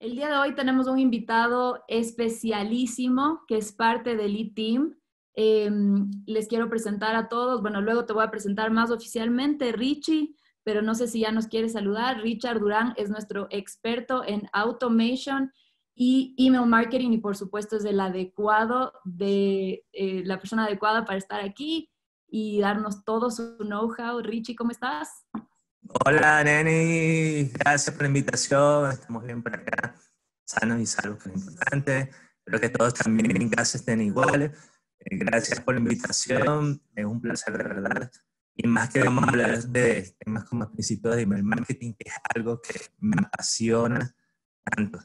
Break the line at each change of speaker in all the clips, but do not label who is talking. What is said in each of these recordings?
El día de hoy tenemos un invitado especialísimo que es parte del E-Team. Les quiero presentar a todos, bueno, luego te voy a presentar más oficialmente, Richie, pero no sé si ya nos quiere saludar. Richard Durán es nuestro experto en automation y email marketing y por supuesto es la persona adecuada para estar aquí y darnos todo su know-how. Richie, ¿cómo estás?
Hola, Neni. Gracias por la invitación. Estamos bien por acá, sanos y salvos, que es importante. Espero que todos también en casa estén iguales. Gracias por la invitación. Es un placer, de verdad. Y más que vamos a hablar de temas como principios de email marketing, que es algo que me apasiona tanto.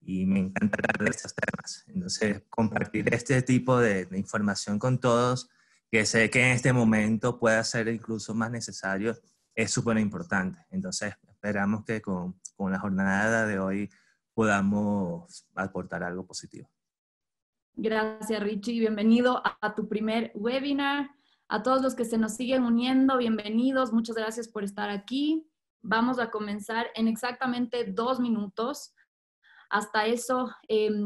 Y me encanta hablar de estos temas. Entonces, compartir este tipo de información con todos, que sé que en este momento pueda ser incluso más necesario, es súper importante. Entonces, esperamos que con la jornada de hoy podamos aportar algo positivo.
Gracias, Richie. Bienvenido a tu primer webinar. A todos los que se nos siguen uniendo, bienvenidos. Muchas gracias por estar aquí. Vamos a comenzar en exactamente 2 minutos. Hasta eso,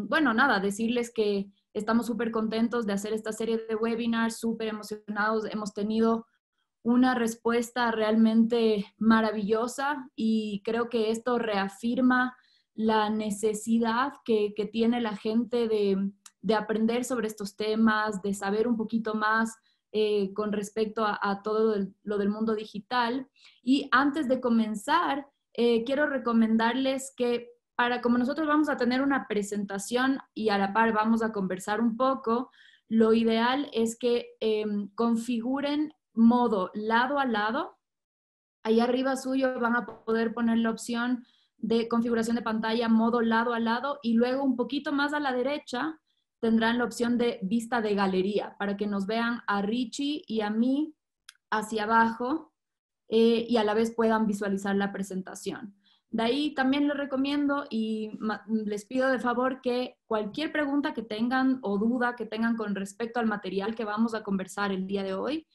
bueno, nada, decirles que estamos súper contentos de hacer esta serie de webinars, súper emocionados. Hemos tenido una respuesta realmente maravillosa y creo que esto reafirma la necesidad que tiene la gente de aprender sobre estos temas, de saber un poquito más con respecto a todo lo del mundo digital. Y antes de comenzar, quiero recomendarles que como nosotros vamos a tener una presentación y a la par vamos a conversar un poco, lo ideal es que configuren modo lado a lado. Ahí arriba suyo van a poder poner la opción de configuración de pantalla modo lado a lado y luego un poquito más a la derecha tendrán la opción de vista de galería para que nos vean a Richie y a mí hacia abajo y a la vez puedan visualizar la presentación. De ahí también les recomiendo y les pido de favor que cualquier pregunta que tengan o duda que tengan con respecto al material que vamos a conversar el día de hoy,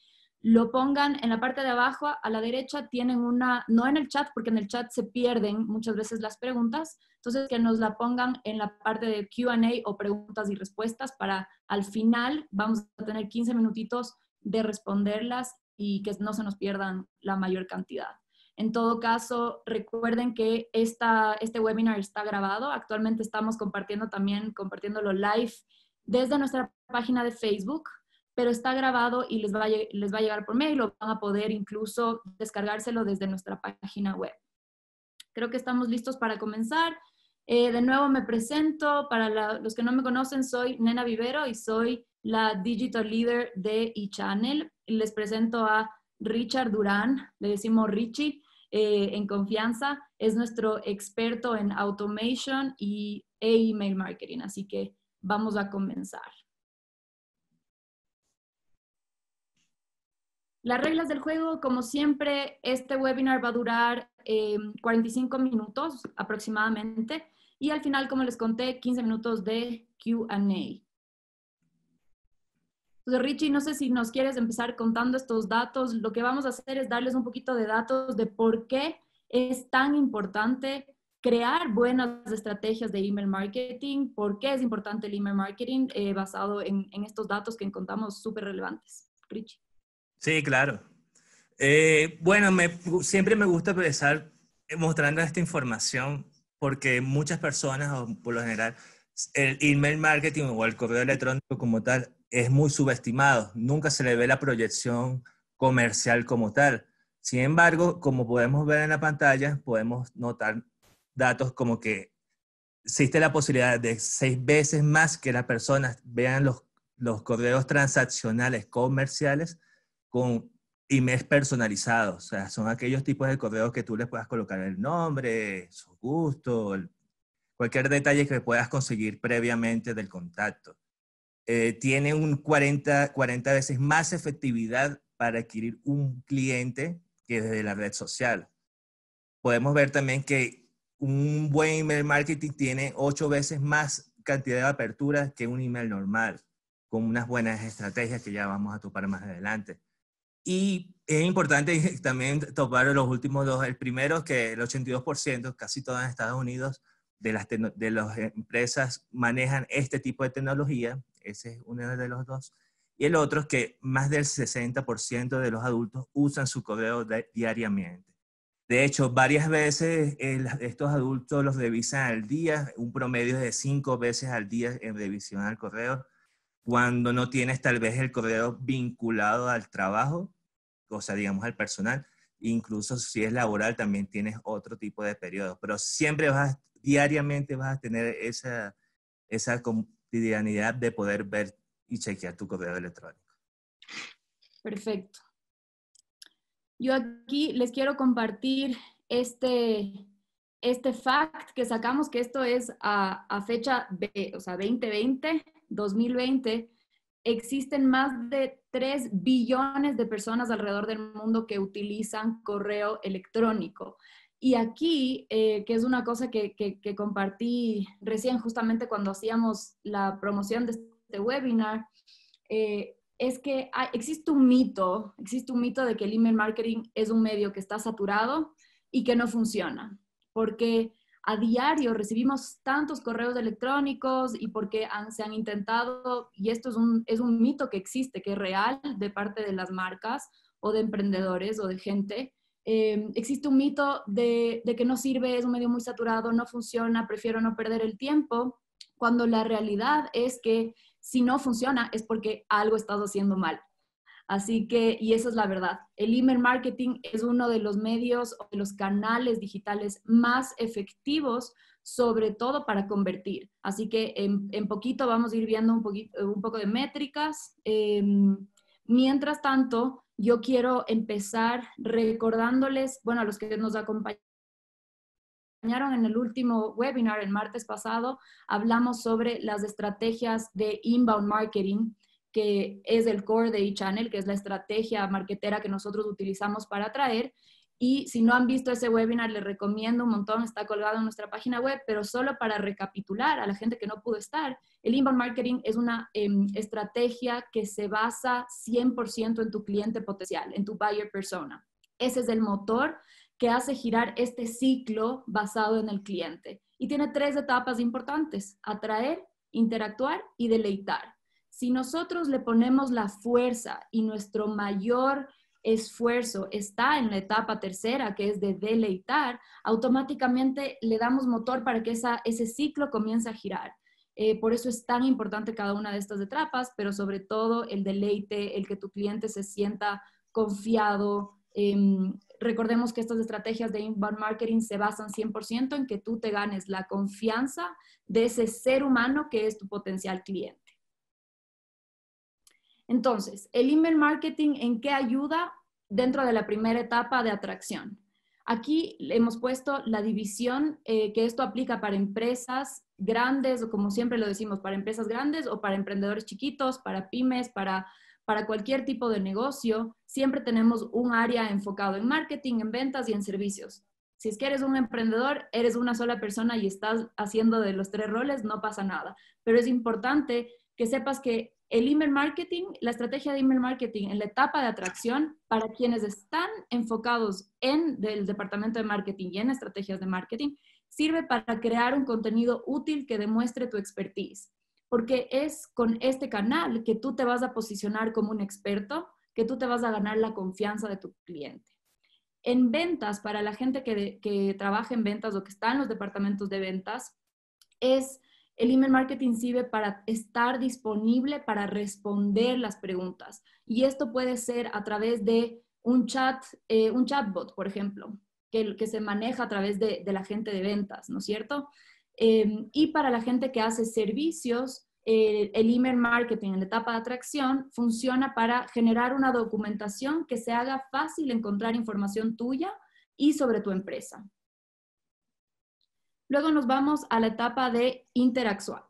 lo pongan en la parte de abajo, a la derecha tienen no en el chat, porque en el chat se pierden muchas veces las preguntas, entonces que nos la pongan en la parte de Q&A o preguntas y respuestas para al final vamos a tener 15 minutitos de responderlas y que no se nos pierdan la mayor cantidad. En todo caso, recuerden que este webinar está grabado. Actualmente estamos compartiéndolo live desde nuestra página de Facebook, pero está grabado y les va a llegar por mail o van a poder incluso descargárselo desde nuestra página web. Creo que estamos listos para comenzar. De nuevo me presento. Para los que no me conocen, soy Nena Vivero y soy la Digital Leader de eChannel. Les presento a Richard Durán, le decimos Richie en confianza. Es nuestro experto en automation e email marketing. Así que vamos a comenzar. Las reglas del juego, como siempre, este webinar va a durar 45 minutos aproximadamente y al final, como les conté, 15 minutos de Q&A. Entonces, Richie, no sé si nos quieres empezar contando estos datos. Lo que vamos a hacer es darles un poquito de datos de por qué es tan importante crear buenas estrategias de email marketing, por qué es importante el email marketing basado en estos datos que encontramos súper relevantes. Richie.
Sí, claro. Bueno, siempre me gusta empezar mostrando esta información porque muchas personas, o por lo general, el email marketing o el correo electrónico como tal es muy subestimado. Nunca se le ve la proyección comercial como tal. Sin embargo, como podemos ver en la pantalla, podemos notar datos como que existe la posibilidad de 6 veces más que las personas vean los correos transaccionales comerciales con emails personalizados. O sea, son aquellos tipos de correos que tú les puedas colocar el nombre, su gusto, cualquier detalle que puedas conseguir previamente del contacto. Tiene un 40 veces más efectividad para adquirir un cliente que desde la red social. Podemos ver también que un buen email marketing tiene 8 veces más cantidad de aperturas que un email normal, con unas buenas estrategias que ya vamos a topar más adelante. Y es importante también topar los últimos dos. El primero, que el 82%, casi todo en Estados Unidos, de las empresas manejan este tipo de tecnología. Ese es uno de los dos. Y el otro es que más del 60% de los adultos usan su correo diariamente. De hecho, varias veces estos adultos los revisan al día, un promedio de 5 veces al día en revisión al correo, cuando no tienes tal vez el correo vinculado al trabajo, o sea, digamos al personal. Incluso si es laboral también tienes otro tipo de periodo, pero siempre diariamente vas a tener esa cotidianidad de poder ver y chequear tu correo electrónico.
Perfecto. Yo aquí les quiero compartir este fact que sacamos, que esto es a fecha, o sea, 2020, existen más de 3 billones de personas alrededor del mundo que utilizan correo electrónico. Y aquí, que es una cosa que compartí recién justamente cuando hacíamos la promoción de este webinar, es que existe un mito de que el email marketing es un medio que está saturado y que no funciona, porque a diario recibimos tantos correos electrónicos y porque se han intentado, y esto es un mito que existe, que es real de parte de las marcas o de emprendedores o de gente. Existe un mito de que no sirve, es un medio muy saturado, no funciona, prefiero no perder el tiempo, cuando la realidad es que si no funciona es porque algo estás haciendo mal. Así que, y esa es la verdad, el email marketing es uno de los medios o de los canales digitales más efectivos, sobre todo para convertir. Así que en poquito vamos a ir viendo un poco de métricas. Mientras tanto, yo quiero empezar recordándoles, bueno, a los que nos acompañaron en el último webinar, el martes pasado, hablamos sobre las estrategias de inbound marketing, que es el core de eChannel, que es la estrategia marketera que nosotros utilizamos para atraer. Y si no han visto ese webinar, les recomiendo un montón, está colgado en nuestra página web, pero solo para recapitular a la gente que no pudo estar, el inbound marketing es una estrategia que se basa 100% en tu cliente potencial, en tu buyer persona. Ese es el motor que hace girar este ciclo basado en el cliente. Y tiene 3 etapas importantes: atraer, interactuar y deleitar. Si nosotros le ponemos la fuerza y nuestro mayor esfuerzo está en la etapa tercera, que es de deleitar, automáticamente le damos motor para que ese ciclo comience a girar. Por eso es tan importante cada una de estas etapas, pero sobre todo el deleite, el que tu cliente se sienta confiado. Recordemos que estas estrategias de inbound marketing se basan 100% en que tú te ganes la confianza de ese ser humano que es tu potencial cliente. Entonces, el email marketing, ¿en qué ayuda dentro de la primera etapa de atracción? Aquí hemos puesto la división que esto aplica para empresas grandes, o como siempre lo decimos, para empresas grandes o para emprendedores chiquitos, para pymes, para cualquier tipo de negocio. Siempre tenemos un área enfocado en marketing, en ventas y en servicios. Si es que eres un emprendedor, eres una sola persona y estás haciendo de los 3 roles, no pasa nada. Pero es importante que sepas que el email marketing, la estrategia de email marketing en la etapa de atracción, para quienes están enfocados en el departamento de marketing y en estrategias de marketing, sirve para crear un contenido útil que demuestre tu expertise. Porque es con este canal que tú te vas a posicionar como un experto, que tú te vas a ganar la confianza de tu cliente. En ventas, para la gente que trabaja en ventas o que está en los departamentos de ventas, el email marketing sirve para estar disponible para responder las preguntas. Y esto puede ser a través de un chatbot, por ejemplo, que se maneja a través de la gente de ventas, ¿no es cierto? Y para la gente que hace servicios, el email marketing en la etapa de atracción funciona para generar una documentación que se haga fácil encontrar información tuya y sobre tu empresa. Luego nos vamos a la etapa de interacción,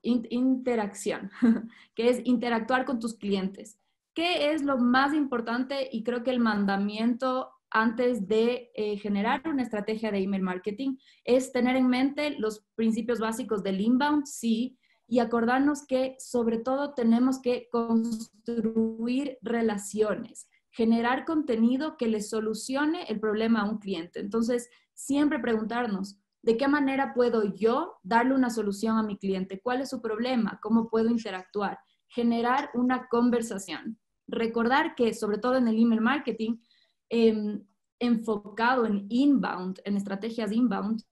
que es interactuar con tus clientes. ¿Qué es lo más importante? Y creo que el mandamiento antes de generar una estrategia de email marketing es tener en mente los principios básicos del inbound, sí, y acordarnos que sobre todo tenemos que construir relaciones, generar contenido que le solucione el problema a un cliente. Entonces, siempre preguntarnos, ¿De qué manera puedo yo darle una solución a mi cliente? ¿Cuál es su problema? ¿Cómo puedo interactuar? Generar una conversación. Recordar que, sobre todo en el email marketing, enfocado en inbound, en estrategias inbound,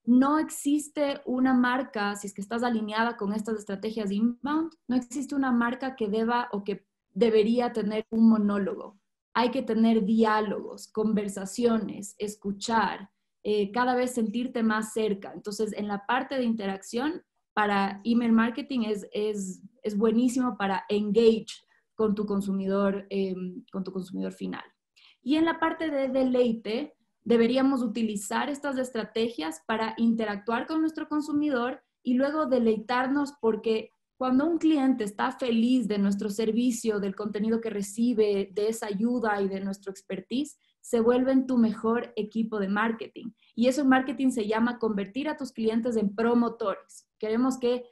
no existe una marca, si es que estás alineada con estas estrategias inbound, no existe una marca que deba o que debería tener un monólogo. Hay que tener diálogos, conversaciones, escuchar, cada vez sentirte más cerca. Entonces, en la parte de interacción, para email marketing es buenísimo para engage con tu consumidor final. Y en la parte de deleite, deberíamos utilizar estas estrategias para interactuar con nuestro consumidor y luego deleitarnos, porque cuando un cliente está feliz de nuestro servicio, del contenido que recibe, de esa ayuda y de nuestro expertise, se vuelven tu mejor equipo de marketing. Y eso en marketing se llama convertir a tus clientes en promotores. Queremos que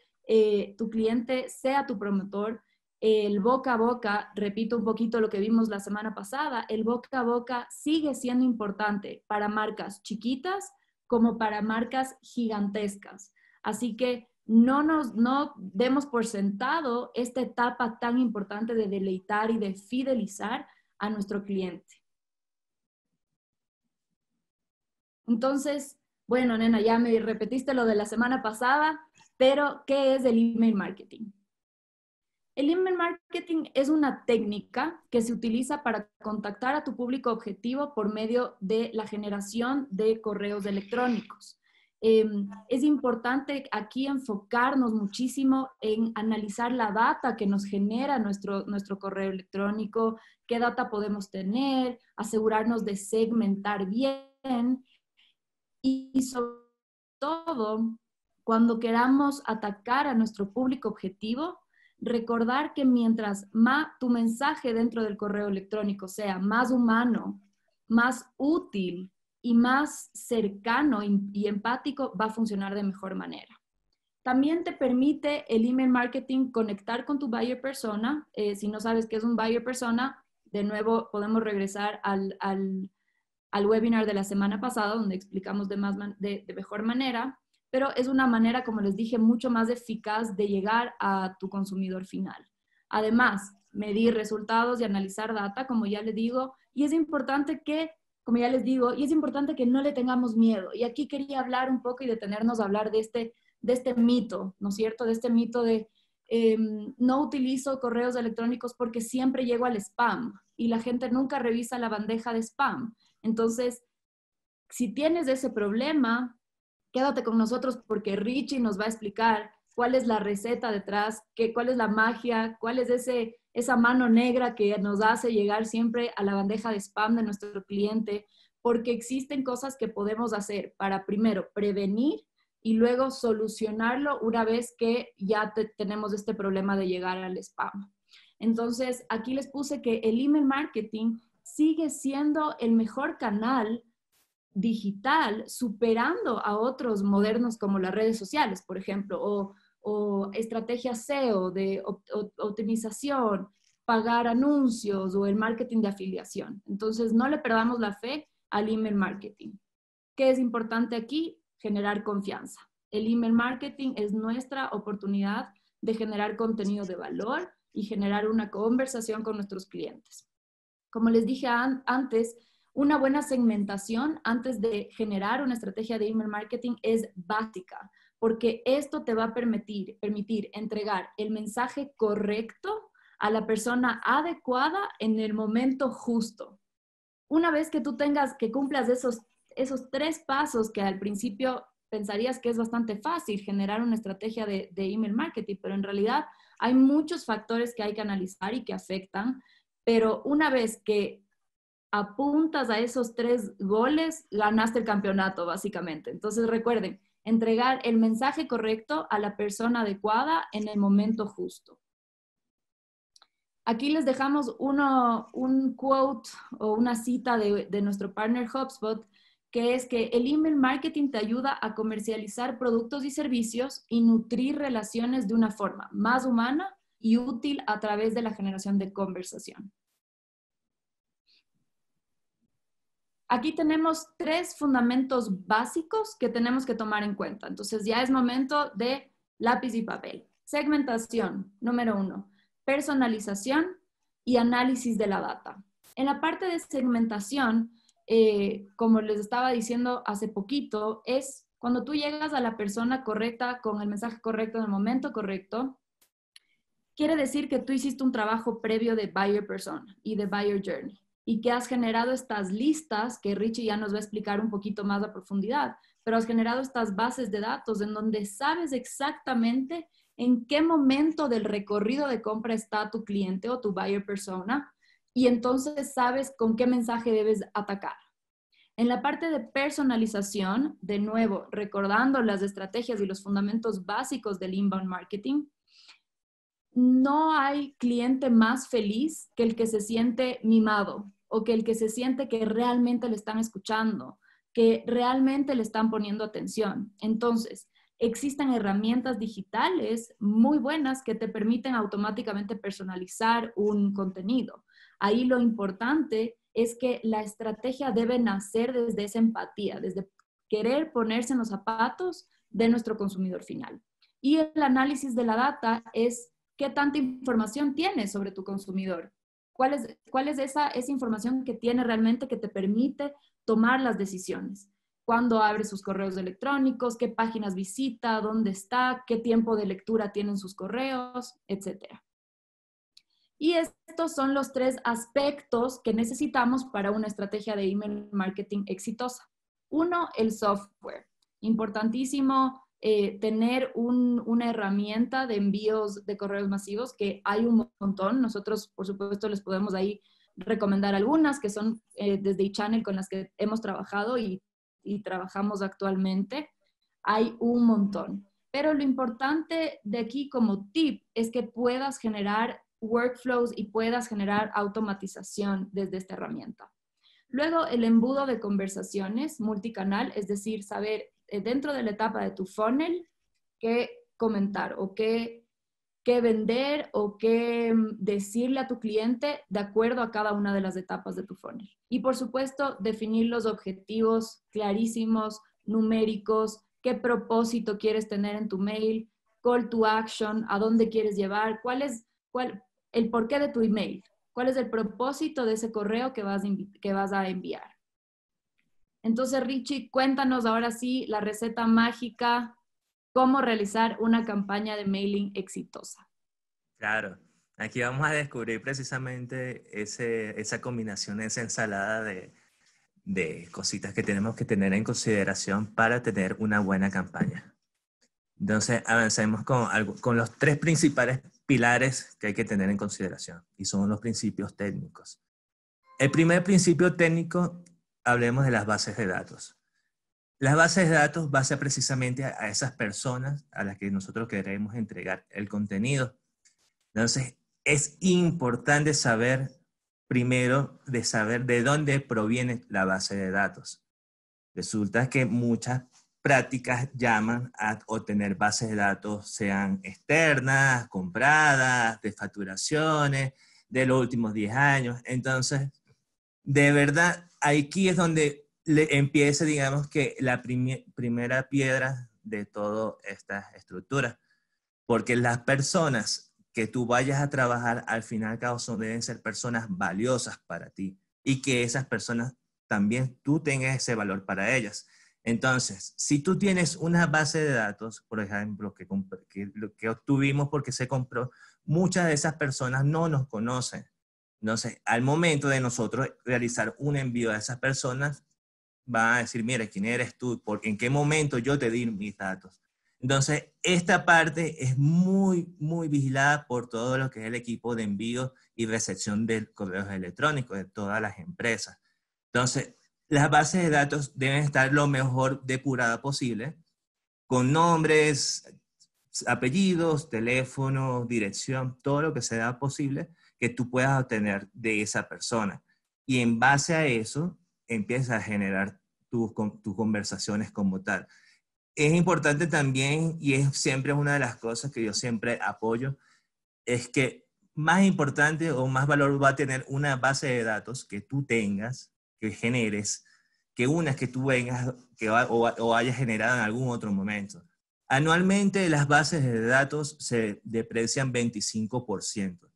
tu cliente sea tu promotor. El boca a boca, repito un poquito lo que vimos la semana pasada, el boca a boca sigue siendo importante para marcas chiquitas como para marcas gigantescas. Así que no demos por sentado esta etapa tan importante de deleitar y de fidelizar a nuestro cliente. Entonces, bueno, nena, ya me repetiste lo de la semana pasada, pero ¿qué es el email marketing? El email marketing es una técnica que se utiliza para contactar a tu público objetivo por medio de la generación de correos electrónicos. Es importante aquí enfocarnos muchísimo en analizar la data que nos genera nuestro correo electrónico, qué data podemos tener, asegurarnos de segmentar bien y sobre todo, cuando queramos atacar a nuestro público objetivo, recordar que mientras más tu mensaje dentro del correo electrónico sea más humano, más útil y más cercano y empático, va a funcionar de mejor manera. También te permite el email marketing conectar con tu buyer persona. Si no sabes qué es un buyer persona, de nuevo podemos regresar al webinar de la semana pasada, donde explicamos de mejor manera, pero es una manera, como les dije, mucho más eficaz de llegar a tu consumidor final. Además, medir resultados y analizar data, como ya les digo, y es importante que, como ya les digo, y es importante que no le tengamos miedo. Y aquí quería hablar un poco y detenernos a hablar de este mito, ¿no es cierto? De este mito de no utilizo correos electrónicos porque siempre llego al spam y la gente nunca revisa la bandeja de spam. Entonces, si tienes ese problema, quédate con nosotros porque Richie nos va a explicar cuál es la receta detrás, cuál es la magia, cuál es esa mano negra que nos hace llegar siempre a la bandeja de spam de nuestro cliente, porque existen cosas que podemos hacer para primero prevenir y luego solucionarlo una vez que ya tenemos este problema de llegar al spam. Entonces, aquí les puse que el email marketing sigue siendo el mejor canal digital, superando a otros modernos como las redes sociales, por ejemplo, o estrategias SEO de optimización, pagar anuncios o el marketing de afiliación. Entonces, no le perdamos la fe al email marketing. ¿Qué es importante aquí? Generar confianza. El email marketing es nuestra oportunidad de generar contenido de valor y generar una conversación con nuestros clientes. Como les dije antes, una buena segmentación antes de generar una estrategia de email marketing es básica, porque esto te va a permitir entregar el mensaje correcto a la persona adecuada en el momento justo. Una vez que tú cumplas esos 3 pasos que al principio pensarías que es bastante fácil generar una estrategia de email marketing, pero en realidad hay muchos factores que hay que analizar y que afectan, pero una vez que apuntas a esos 3 goles, ganaste el campeonato, básicamente. Entonces recuerden, entregar el mensaje correcto a la persona adecuada en el momento justo. Aquí les dejamos un quote o una cita de nuestro partner HubSpot, que es que el email marketing te ayuda a comercializar productos y servicios y nutrir relaciones de una forma más humana y útil a través de la generación de conversación. Aquí tenemos 3 fundamentos básicos que tenemos que tomar en cuenta. Entonces ya es momento de lápiz y papel. Segmentación, número 1. Personalización y análisis de la data. En la parte de segmentación, como les estaba diciendo hace poquito, es cuando tú llegas a la persona correcta con el mensaje correcto en el momento correcto. Quiere decir que tú hiciste un trabajo previo de buyer persona y de buyer journey y que has generado estas listas, que Richie ya nos va a explicar un poquito más a profundidad, pero has generado estas bases de datos en donde sabes exactamente en qué momento del recorrido de compra está tu cliente o tu buyer persona y entonces sabes con qué mensaje debes atacar. En la parte de personalización, de nuevo, recordando las estrategias y los fundamentos básicos del inbound marketing, no hay cliente más feliz que el que se siente mimado o que el que se siente que realmente le están escuchando, que realmente le están poniendo atención. Entonces, existen herramientas digitales muy buenas que te permiten automáticamente personalizar un contenido. Ahí lo importante es que la estrategia debe nacer desde esa empatía, desde querer ponerse en los zapatos de nuestro consumidor final. Y el análisis de la data es qué tanta información tienes sobre tu consumidor. ¿Cuál es esa información que tiene realmente que te permite tomar las decisiones? ¿Cuándo abre sus correos electrónicos? ¿Qué páginas visita? ¿Dónde está? ¿Qué tiempo de lectura tienen sus correos? Etcétera. Y estos son los 3 aspectos que necesitamos para una estrategia de email marketing exitosa. 1, el software. Importantísimo tener una herramienta de envíos de correos masivos, que hay un montón. Nosotros, por supuesto, les podemos ahí recomendar algunas que son desde eChannel con las que hemos trabajado y trabajamos actualmente. Hay un montón. Pero lo importante de aquí como tip es que puedas generar workflows y puedas generar automatización desde esta herramienta. Luego, el embudo de conversaciones multicanal, es decir, saber dentro de la etapa de tu funnel qué comentar o qué vender o qué decirle a tu cliente de acuerdo a cada una de las etapas de tu funnel. Y por supuesto, definir los objetivos clarísimos, numéricos, qué propósito quieres tener en tu mail, call to action, a dónde quieres llevar, el porqué de tu email, cuál es el propósito de ese correo que vas a enviar. Entonces, Richie, cuéntanos ahora sí la receta mágica, cómo realizar una campaña de mailing exitosa.
Claro, aquí vamos a descubrir precisamente esa combinación, esa ensalada de cositas que tenemos que tener en consideración para tener una buena campaña. Entonces, avancemos con los 3 principales pilares que hay que tener en consideración, y son los principios técnicos. El primer principio técnico, hablemos de las bases de datos. Las bases de datos va a ser precisamente a esas personas a las que nosotros queremos entregar el contenido. Entonces, es importante saber, primero, de dónde proviene la base de datos. Resulta que muchas prácticas llaman a obtener bases de datos, sean externas, compradas, de facturaciones, de los últimos 10 años. Entonces, de verdad, aquí es donde empieza, digamos, que la primera piedra de toda esta estructura. Porque las personas que tú vayas a trabajar, al final y al cabo, deben ser personas valiosas para ti. Y que esas personas también tú tengas ese valor para ellas. Entonces, si tú tienes una base de datos, por ejemplo, que obtuvimos porque se compró, muchas de esas personas no nos conocen. Entonces, al momento de nosotros realizar un envío a esas personas, van a decir, mira, ¿quién eres tú? ¿En qué momento yo te di mis datos? Entonces, esta parte es muy, muy vigilada por todo lo que es el equipo de envío y recepción de correos electrónicos de todas las empresas. Entonces, las bases de datos deben estar lo mejor depuradas posible, con nombres, apellidos, teléfono, dirección, todo lo que sea posible que tú puedas obtener de esa persona. Y en base a eso, empiezas a generar tus conversaciones como tal. Es importante también, y es siempre una de las cosas que yo siempre apoyo, es que más importante o más valor va a tener una base de datos que tú tengas, que generes, que unas que tú vengas o hayas generado en algún otro momento. Anualmente las bases de datos se deprecian 25%.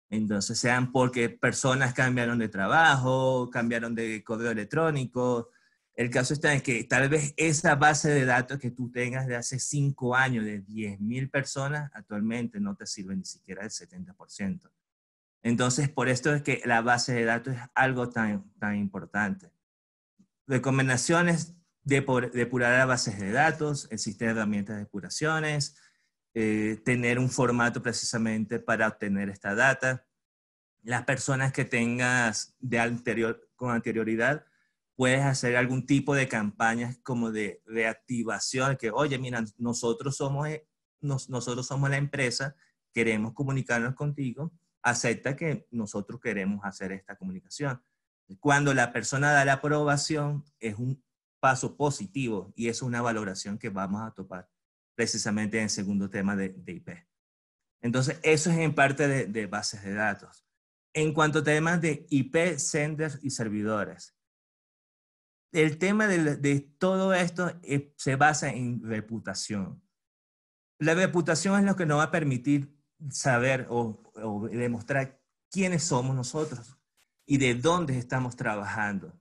Entonces, sean porque personas cambiaron de trabajo, cambiaron de correo electrónico. El caso está en que tal vez esa base de datos que tú tengas de hace 5 años, de 10.000 personas, actualmente no te sirve ni siquiera el 70%. Entonces, por esto es que la base de datos es algo tan importante. Recomendaciones: depurar las bases de datos, existen herramientas de depuraciones, tener un formato precisamente para obtener esta data. Las personas que tengas con anterioridad, puedes hacer algún tipo de campañas como de reactivación, que oye, mira, nosotros somos la empresa, queremos comunicarnos contigo, acepta que nosotros queremos hacer esta comunicación. Cuando la persona da la aprobación, es un paso positivo y es una valoración que vamos a topar precisamente en el segundo tema de IP. Entonces, eso es en parte de bases de datos. En cuanto a temas de IP, senders y servidores, el tema de todo esto se basa en reputación. La reputación es lo que nos va a permitir saber o demostrar quiénes somos nosotros y de dónde estamos trabajando.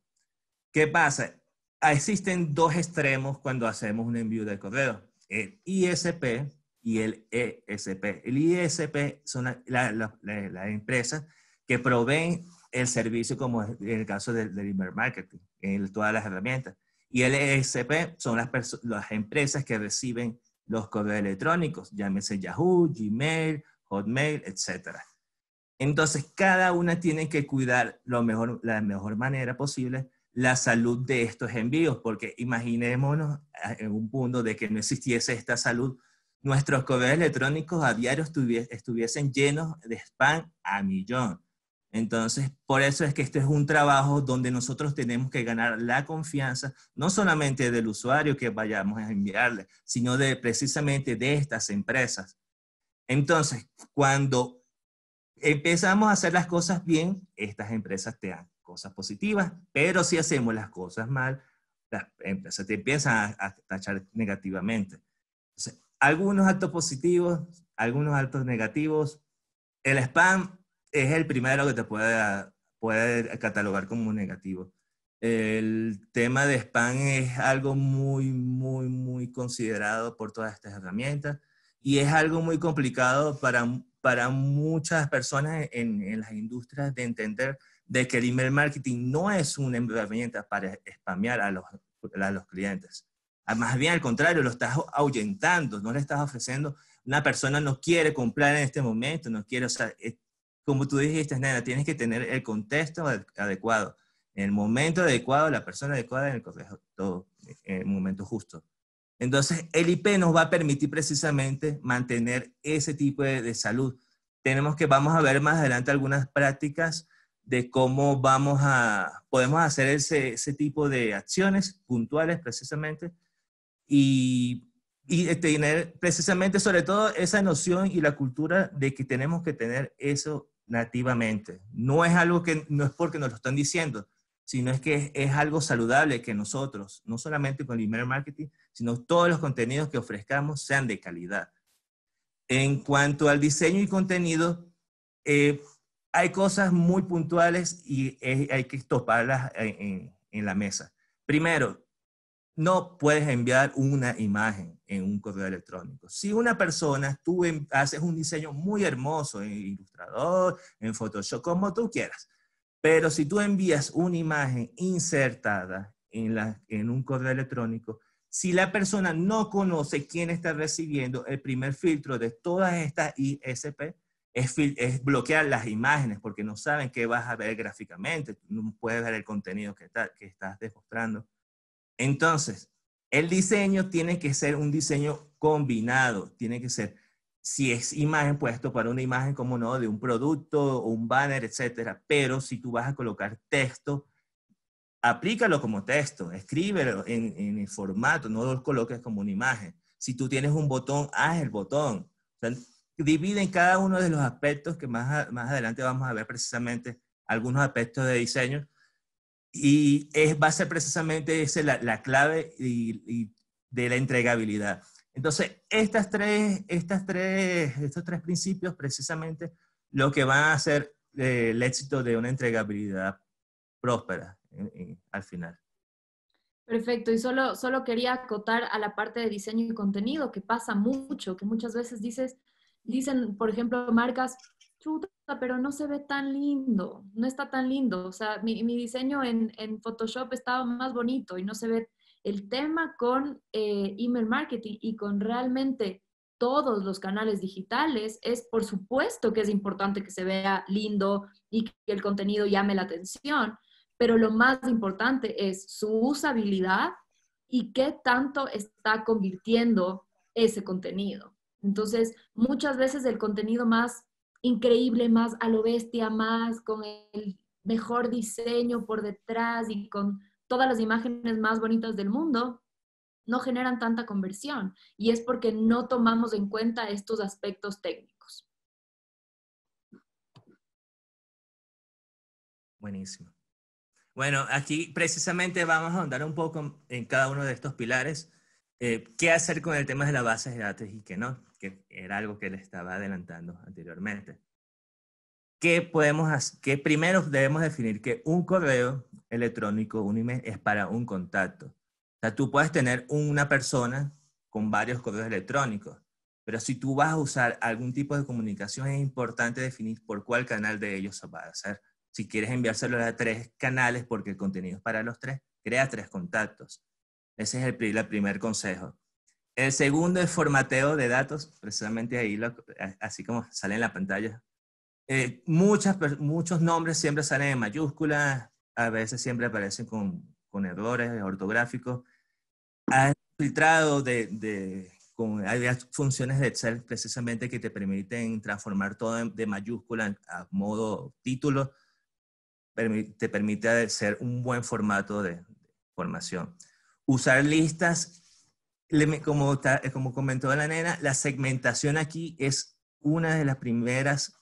¿Qué pasa? Existen dos extremos cuando hacemos un envío de correo: el ISP y el ESP. El ISP son las empresas que proveen el servicio, como en el caso del email marketing, en todas las herramientas. Y el ESP son las empresas que reciben los correos electrónicos, llámese Yahoo, Gmail, Hotmail, etc. Entonces, cada una tiene que cuidar la mejor manera posible la salud de estos envíos, porque imaginémonos en un punto de que no existiese esta salud, nuestros correos electrónicos a diario estuviesen llenos de spam a millón. Entonces, por eso es que este es un trabajo donde nosotros tenemos que ganar la confianza, no solamente del usuario que vayamos a enviarle, sino precisamente de estas empresas. Entonces, cuando empezamos a hacer las cosas bien, estas empresas te dan cosas positivas, pero si hacemos las cosas mal, las empresas te empiezan a tachar negativamente. Entonces, algunos actos positivos, algunos actos negativos. El spam es el primero que te puede catalogar como negativo. El tema de spam es algo muy considerado por todas estas herramientas y es algo muy complicado para muchas personas en las industrias de entender de que el email marketing no es una herramienta para spamear a los clientes. Más bien al contrario, lo estás ahuyentando, no le estás ofreciendo. Una persona no quiere comprar en este momento, no quiere, o sea, como tú dijiste, nena, tienes que tener el contexto adecuado, en el momento adecuado, la persona adecuada, en el momento justo. Entonces, el IP nos va a permitir precisamente mantener ese tipo de salud. Vamos a ver más adelante algunas prácticas de cómo podemos hacer ese tipo de acciones puntuales precisamente y tener precisamente sobre todo esa noción y la cultura de que tenemos que tener eso nativamente. No es algo que, no es porque nos lo están diciendo, sino es que es algo saludable que nosotros, no solamente con el email marketing, sino todos los contenidos que ofrezcamos sean de calidad. En cuanto al diseño y contenido, hay cosas muy puntuales y hay que toparlas en la mesa. Primero, no puedes enviar una imagen en un correo electrónico. Si una persona, tú haces un diseño muy hermoso en Illustrator, en Photoshop, como tú quieras, pero si tú envías una imagen insertada en un correo electrónico, si la persona no conoce quién está recibiendo, el primer filtro de todas estas ISP es bloquear las imágenes, porque no saben qué vas a ver gráficamente, no puedes ver el contenido que estás demostrando. Entonces, el diseño tiene que ser un diseño combinado, tiene que ser, si es imagen, puedes topar una imagen, como no, de un producto o un banner, etcétera, pero si tú vas a colocar texto, aplícalo como texto, escríbelo en el formato, no lo coloques como una imagen. Si tú tienes un botón, haz el botón. O sea, divide en cada uno de los aspectos que más adelante vamos a ver precisamente algunos aspectos de diseño. va a ser precisamente esa la clave y de la entregabilidad. Entonces, estos tres principios precisamente lo que van a hacer el éxito de una entregabilidad próspera al final.
Perfecto, y solo quería acotar a la parte de diseño y contenido, que pasa mucho, que muchas veces dicen, por ejemplo, marcas, chuta, pero no se ve tan lindo, no está tan lindo. O sea, mi diseño en Photoshop estaba más bonito y no se ve el tema con email marketing y con realmente todos los canales digitales. Es por supuesto que es importante que se vea lindo y que el contenido llame la atención, pero lo más importante es su usabilidad y qué tanto está convirtiendo ese contenido. Entonces, muchas veces el contenido más increíble, más a lo bestia, más con el mejor diseño por detrás y con todas las imágenes más bonitas del mundo, no generan tanta conversión. Y es porque no tomamos en cuenta estos aspectos técnicos.
Buenísimo. Bueno, aquí precisamente vamos a ahondar un poco en cada uno de estos pilares. ¿Qué hacer con el tema de las bases de datos y qué no? Que era algo que le estaba adelantando anteriormente. ¿Qué primero debemos definir que un correo electrónico, un email, es para un contacto? O sea, tú puedes tener una persona con varios correos electrónicos, pero si tú vas a usar algún tipo de comunicación, es importante definir por cuál canal de ellos se va a hacer. Si quieres enviárselo a 3 canales, porque el contenido es para los 3, crea 3 contactos. Ese es el primer consejo. El segundo es formateo de datos, precisamente ahí, así como sale en la pantalla. Muchos nombres siempre salen en mayúsculas, a veces siempre aparecen con errores ortográficos. Has filtrado hay funciones de Excel precisamente que te permiten transformar todo de mayúscula a modo título, te permite hacer un buen formato de formación. Usar listas, como comentó la nena, la segmentación aquí es una de las primeras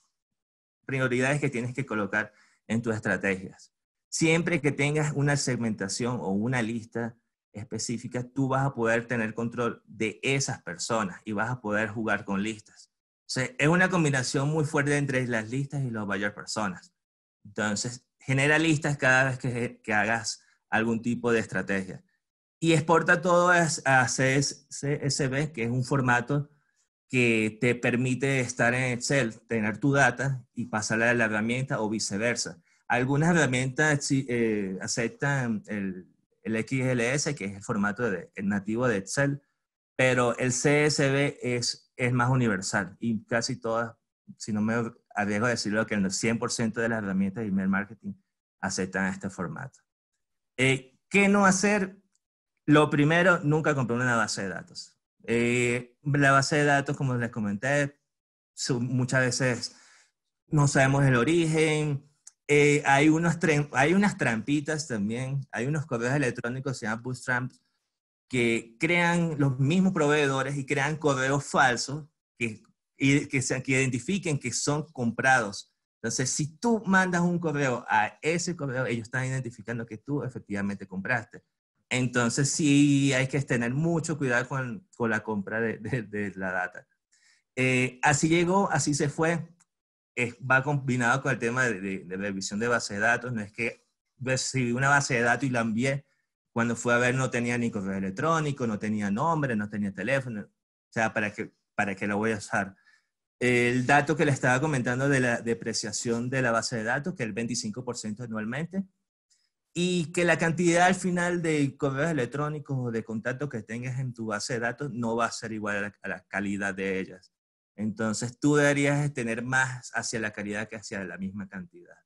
prioridades que tienes que colocar en tus estrategias. Siempre que tengas una segmentación o una lista específica, tú vas a poder tener control de esas personas y vas a poder jugar con listas. O sea, es una combinación muy fuerte entre las listas y los buyer personas. Entonces, genera listas cada vez que hagas algún tipo de estrategia. Y exporta todo a CSV, que es un formato que te permite estar en Excel, tener tu data y pasarla a la herramienta o viceversa. Algunas herramientas aceptan el XLS, que es el formato el nativo de Excel, pero el CSV es más universal y casi todas, si no me arriesgo a decirlo, que el 100% de las herramientas de email marketing aceptan este formato. ¿Qué no hacer? Lo primero, nunca comprar una base de datos. La base de datos, como les comenté, muchas veces no sabemos el origen. Hay unas trampitas también. Hay unos correos electrónicos, se llaman bootstraps, que crean los mismos proveedores y crean correos falsos que identifiquen que son comprados. Entonces, si tú mandas un correo a ese correo, ellos están identificando que tú efectivamente compraste. Entonces, sí hay que tener mucho cuidado con la compra de la data. Así llegó, así se fue. Va combinado con el tema de revisión de base de datos. No es que recibí una base de datos y la envié. Cuando fue a ver no tenía ni correo electrónico, no tenía nombre, no tenía teléfono. O sea, ¿para qué lo voy a usar? El dato que le estaba comentando de la depreciación de la base de datos, que es el 25% anualmente, y que la cantidad al final de correos electrónicos o de contactos que tengas en tu base de datos no va a ser igual a la calidad de ellas. Entonces tú deberías tener más hacia la calidad que hacia la misma cantidad.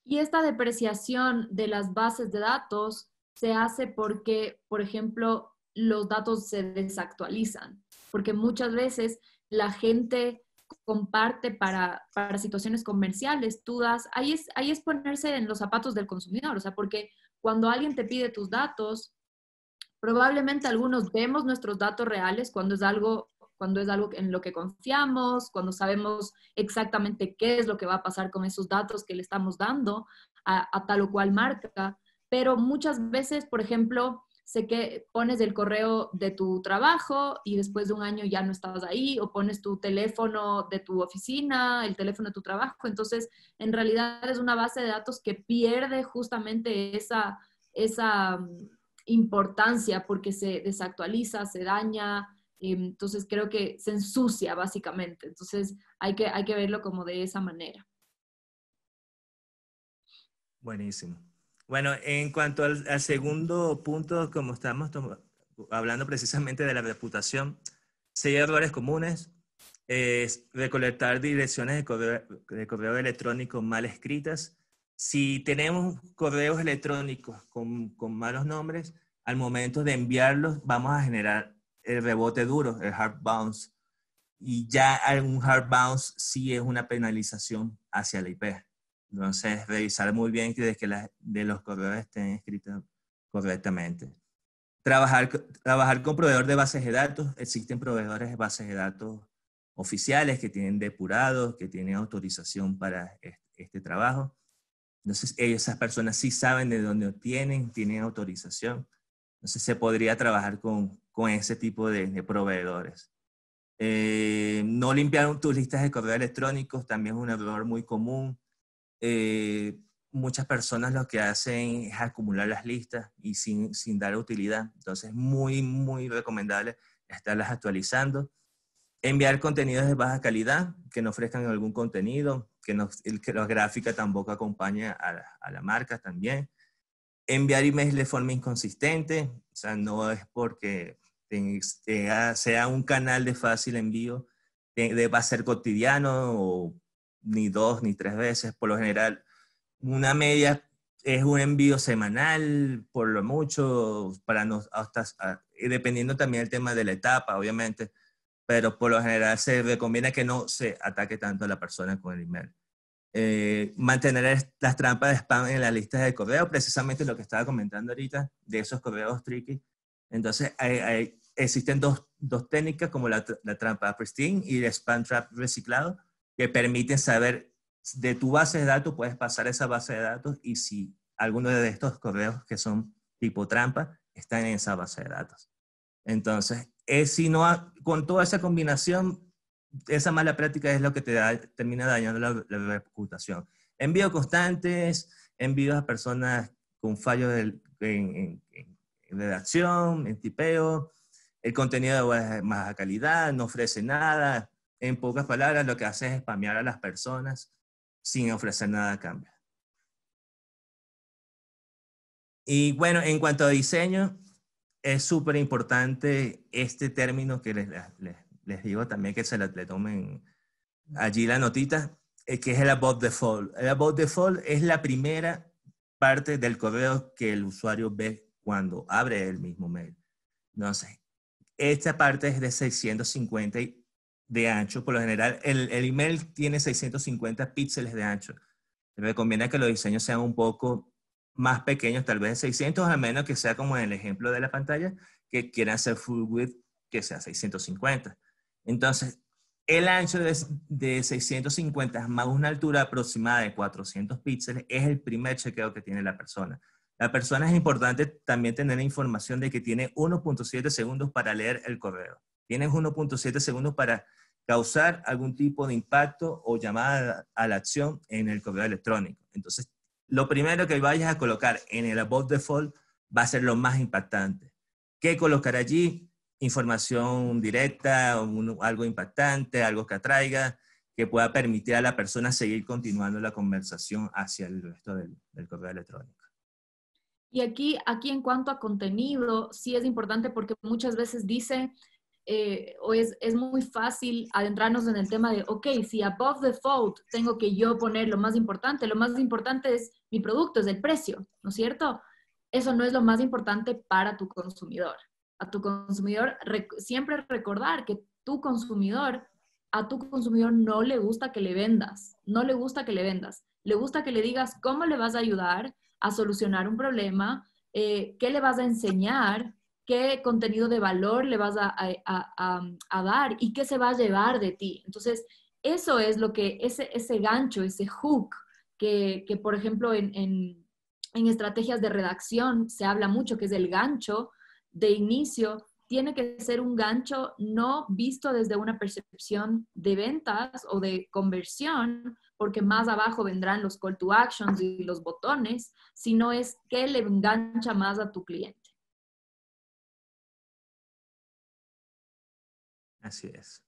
Y esta depreciación de las bases de datos se hace porque, por ejemplo, los datos se desactualizan, porque muchas veces la gente comparte para situaciones comerciales, tú das, ahí es ponerse en los zapatos del consumidor, o sea, porque cuando alguien te pide tus datos, probablemente algunos vemos nuestros datos reales cuando es algo cuando es algo en lo que confiamos, cuando sabemos exactamente qué es lo que va a pasar con esos datos que le estamos dando a tal o cual marca. Pero muchas veces, por ejemplo, sé que pones el correo de tu trabajo y después de un año ya no estabas ahí, o pones tu teléfono de tu oficina, el teléfono de tu trabajo. Entonces, en realidad es una base de datos que pierde justamente esa importancia porque se desactualiza, se daña. Entonces, creo que se ensucia básicamente. Entonces, hay que verlo como de esa manera.
Buenísimo. Bueno, en cuanto al segundo punto, como estamos hablando precisamente de la reputación, 6 errores comunes es recolectar direcciones de correo electrónico mal escritas. Si tenemos correos electrónicos con malos nombres, al momento de enviarlos vamos a generar el rebote duro, el hard bounce. Y ya un hard bounce sí es una penalización hacia la IP. Entonces, revisar muy bien que de los correos estén escritos correctamente. Trabajar con proveedor de bases de datos. Existen proveedores de bases de datos oficiales que tienen depurados, que tienen autorización para este trabajo. Entonces, esas personas sí saben de dónde obtienen, tienen autorización. Entonces, se podría trabajar con ese tipo de proveedores. No limpiar tus listas de correo electrónicos también es un error muy común. Muchas personas lo que hacen es acumular las listas y sin dar utilidad. Entonces, muy, muy recomendable estarlas actualizando. Enviar contenidos de baja calidad, que no ofrezcan algún contenido, que la gráfica tampoco acompañe a la marca también. Enviar emails de forma inconsistente, o sea, no es porque sea un canal de fácil envío, va a ser cotidiano o ni 2 ni 3 veces. Por lo general, una media es un envío semanal, por lo mucho, dependiendo también del tema de la etapa, obviamente, pero por lo general se recomienda que no se ataque tanto a la persona con el email. Mantener las trampas de spam en las listas de correo, precisamente lo que estaba comentando ahorita, de esos correos tricky. Entonces, existen dos técnicas como la trampa pristine y el spam trap reciclado, que permiten saber de tu base de datos, puedes pasar esa base de datos y si alguno de estos correos que son tipo trampa están en esa base de datos. Entonces, si no, con toda esa combinación, esa mala práctica es lo que termina dañando la reputación. Envíos constantes, envíos a personas con fallos en redacción, en tipeo, el contenido de baja calidad, no ofrece nada. En pocas palabras, lo que hace es spamear a las personas sin ofrecer nada a cambio. Y bueno, en cuanto a diseño, es súper importante este término que les digo también que le tomen allí la notita, que es el above the fold. El above the fold es la primera parte del correo que el usuario ve cuando abre el mismo mail. Entonces, esta parte es de 650 de ancho. Por lo general, el email tiene 650 píxeles de ancho. Se recomienda que los diseños sean un poco más pequeños, tal vez 600, a menos que sea como en el ejemplo de la pantalla, que quieran hacer full width, que sea 650. Entonces, el ancho de 650 más una altura aproximada de 400 píxeles es el primer chequeo que tiene la persona. La persona es importante también tener información de que tiene 1.7 segundos para leer el correo. Tienes 1.7 segundos para causar algún tipo de impacto o llamada a la acción en el correo electrónico. Entonces, lo primero que vayas a colocar en el above the fold va a ser lo más impactante. ¿Qué colocar allí? Información directa, algo impactante, algo que atraiga, que pueda permitir a la persona seguir continuando la conversación hacia el resto del correo electrónico.
Y aquí en cuanto a contenido, sí es importante porque muchas veces dice, o es muy fácil adentrarnos en el tema de, ok, si above the fold tengo que yo poner lo más importante es mi producto, es el precio, ¿no es cierto? Eso no es lo más importante para tu consumidor. A tu consumidor, siempre recordar que a tu consumidor no le gusta que le vendas, no le gusta que le vendas, le gusta que le digas cómo le vas a ayudar a solucionar un problema, qué le vas a enseñar, qué contenido de valor le vas a dar y qué se va a llevar de ti. Entonces, eso es lo que, ese gancho, ese hook, que por ejemplo, en estrategias de redacción se habla mucho, que es el gancho de inicio, tiene que ser un gancho no visto desde una percepción de ventas o de conversión, porque más abajo vendrán los call to actions y los botones, sino es qué le engancha más a tu cliente.
Así es.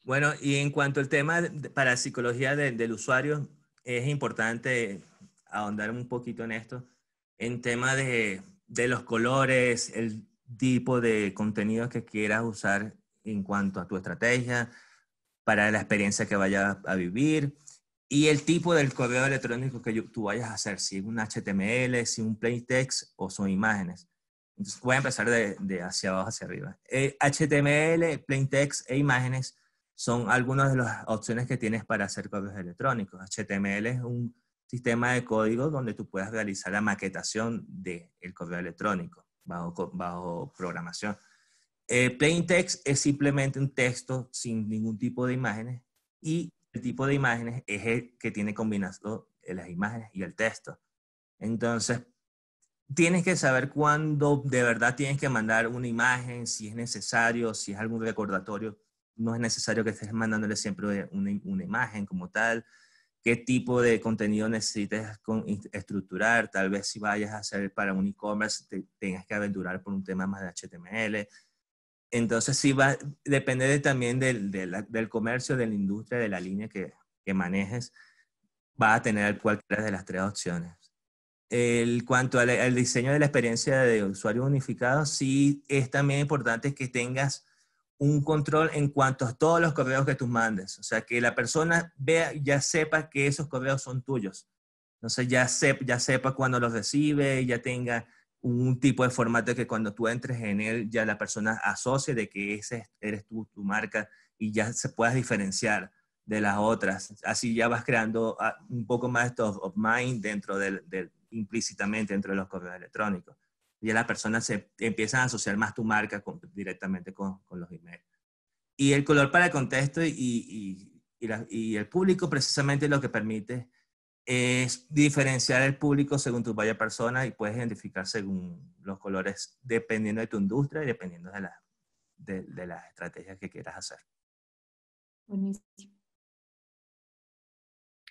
Bueno, y en cuanto al tema para psicología del usuario, es importante ahondar un poquito en esto, en tema de los colores, el tipo de contenido que quieras usar en cuanto a tu estrategia, para la experiencia que vayas a vivir y el tipo del correo electrónico que tú vayas a hacer, si es un HTML, si es un plain text o son imágenes. Entonces voy a empezar de hacia abajo hacia arriba. HTML, plain text e imágenes son algunas de las opciones que tienes para hacer correos electrónicos. HTML es un sistema de código donde tú puedes realizar la maquetación del correo electrónico bajo programación. Plain text es simplemente un texto sin ningún tipo de imágenes y el tipo de imágenes es el que tiene combinación de las imágenes y el texto. Entonces, tienes que saber cuándo de verdad tienes que mandar una imagen, si es necesario, si es algún recordatorio. No es necesario que estés mandándole siempre una imagen como tal. Qué tipo de contenido necesites estructurar. Tal vez si vayas a hacer para un e-commerce, tengas que aventurar por un tema más de HTML. Entonces sí va, depende también del comercio, de la industria, de la línea que manejes, va a tener cualquiera de las tres opciones. Cuanto al diseño de la experiencia de usuario unificado, sí es también importante que tengas un control en cuanto a todos los correos que tú mandes. O sea, que la persona vea, ya sepa que esos correos son tuyos. Entonces ya sepa cuándo los recibe, ya tenga un tipo de formato que cuando tú entres en él ya la persona asocie de que ese eres tú, tu marca, y ya se puedas diferenciar de las otras. Así ya vas creando un poco más de top of mind dentro implícitamente dentro de los correos electrónicos. Ya las personas se empiezan a asociar más tu marca directamente con los emails. Y el color para el contexto y el público precisamente lo que permite es diferenciar el público según tu vaya persona y puedes identificar según los colores dependiendo de tu industria y dependiendo de las estrategias que quieras hacer.
Buenísimo.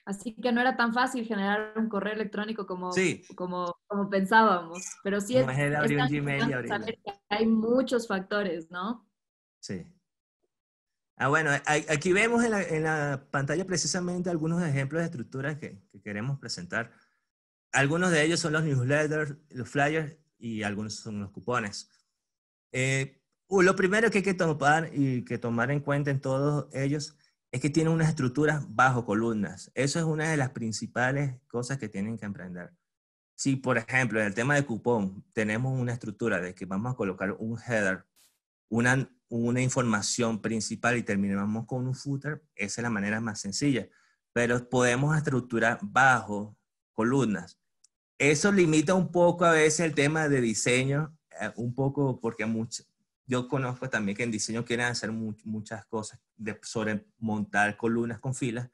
Así que no era tan fácil generar un correo electrónico
Sí,
como pensábamos, pero sí
no es el
es
abrir un
tan
Gmail y
importante
abrirlo.
saber que hay muchos factores, ¿no?
Sí. Bueno, aquí vemos en la pantalla precisamente algunos ejemplos de estructuras que queremos presentar. Algunos de ellos son los newsletters, los flyers y algunos son los cupones. Lo primero que hay que tomar en cuenta en todos ellos es que tienen unas estructuras bajo columnas. Eso es una de las principales cosas que tienen que aprender. Si, por ejemplo, en el tema de cupón tenemos una estructura de que vamos a colocar un header, una información principal y terminamos con un footer, esa es la manera más sencilla. Pero podemos estructurar bajo columnas. Eso limita un poco a veces el tema de diseño, un poco porque yo conozco también que en diseño quieren hacer muchas cosas sobre montar columnas con filas,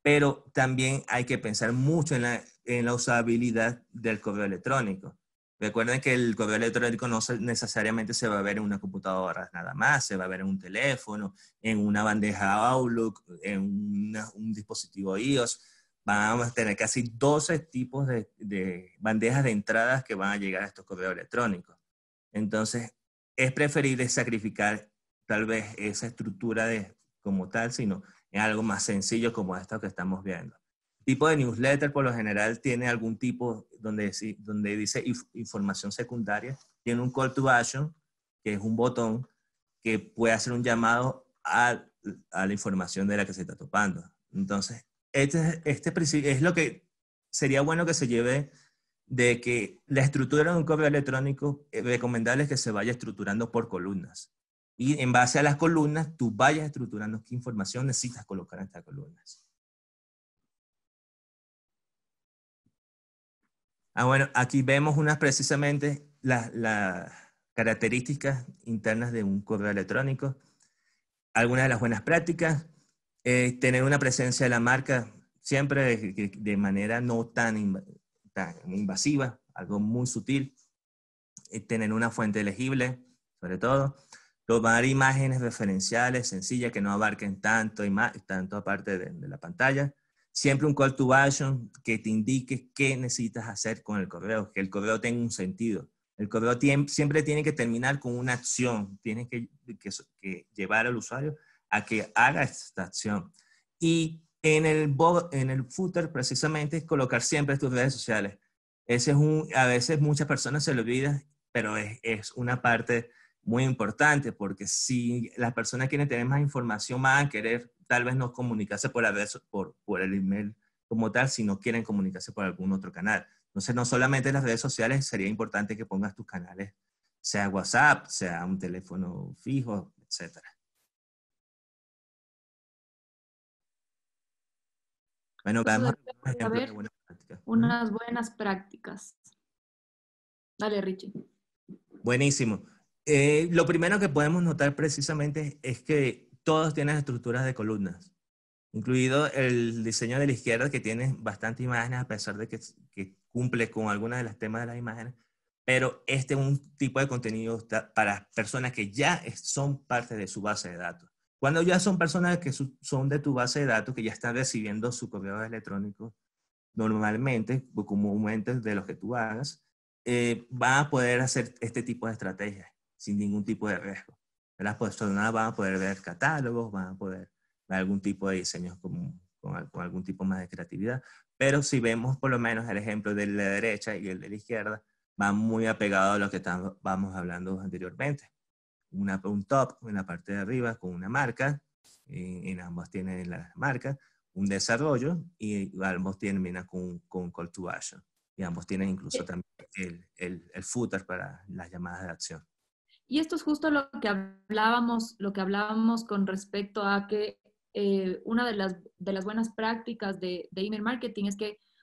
pero también hay que pensar mucho en la usabilidad del correo electrónico. Recuerden que el correo electrónico no necesariamente se va a ver en una computadora nada más, se va a ver en un teléfono, en una bandeja Outlook, en un dispositivo iOS. Vamos a tener casi 12 tipos de bandejas de entradas que van a llegar a estos correos electrónicos. Entonces, es preferible sacrificar tal vez esa estructura como tal, sino en algo más sencillo como esto que estamos viendo. El tipo de newsletter por lo general tiene algún tipo donde dice información secundaria, tiene un call to action, que es un botón que puede hacer un llamado a la información de la que se está topando. Entonces, este es lo que sería bueno que se lleve de que la estructura de un correo electrónico recomendable es que se vaya estructurando por columnas. Y en base a las columnas, tú vayas estructurando qué información necesitas colocar en estas columnas. Bueno, aquí vemos precisamente características internas de un correo electrónico, algunas de las buenas prácticas, tener una presencia de la marca siempre de manera no tan invasiva, algo muy sutil, tener una fuente legible, sobre todo, tomar imágenes referenciales sencillas que no abarquen tanto aparte de la pantalla, siempre un call to action que te indique qué necesitas hacer con el correo, que el correo tenga un sentido. El correo siempre tiene que terminar con una acción, tiene que llevar al usuario a que haga esta acción. Y en el footer, precisamente, colocar siempre tus redes sociales. A veces muchas personas se lo olvidan, pero es una parte muy importante, porque si las personas quieren tener más información, van a querer tal vez no comunicarse por el email como tal, si no quieren comunicarse por algún otro canal. Entonces, no solamente las redes sociales, sería importante que pongas tus canales, sea WhatsApp, sea un teléfono fijo, etc. Bueno, veamos algunos ejemplos de buenas prácticas.
Unas buenas prácticas. Dale, Richie.
Buenísimo. Lo primero que podemos notar precisamente es que todos tienen estructuras de columnas, incluido el diseño de la izquierda, que tiene bastante imágenes, a pesar de que cumple con algunas de las temas de las imágenes, pero este es un tipo de contenido para personas que ya son parte de su base de datos. Cuando ya son personas que son de tu base de datos, que ya están recibiendo su correo electrónico normalmente, o comúnmente de los que tú hagas, van a poder hacer este tipo de estrategias sin ningún tipo de riesgo. Las personas van a poder ver catálogos, van a poder ver algún tipo de diseños con algún tipo más de creatividad, pero si vemos por lo menos el ejemplo de la derecha y el de la izquierda, van muy apegados a lo que vamos hablando anteriormente. Un top en la parte de arriba con una marca, en ambos tienen la marca, un desarrollo, y ambos terminan con call to action. Y ambos tienen incluso también el footer para las llamadas de acción.
Y esto es justo lo que hablábamos con respecto a que una de las buenas prácticas de email marketing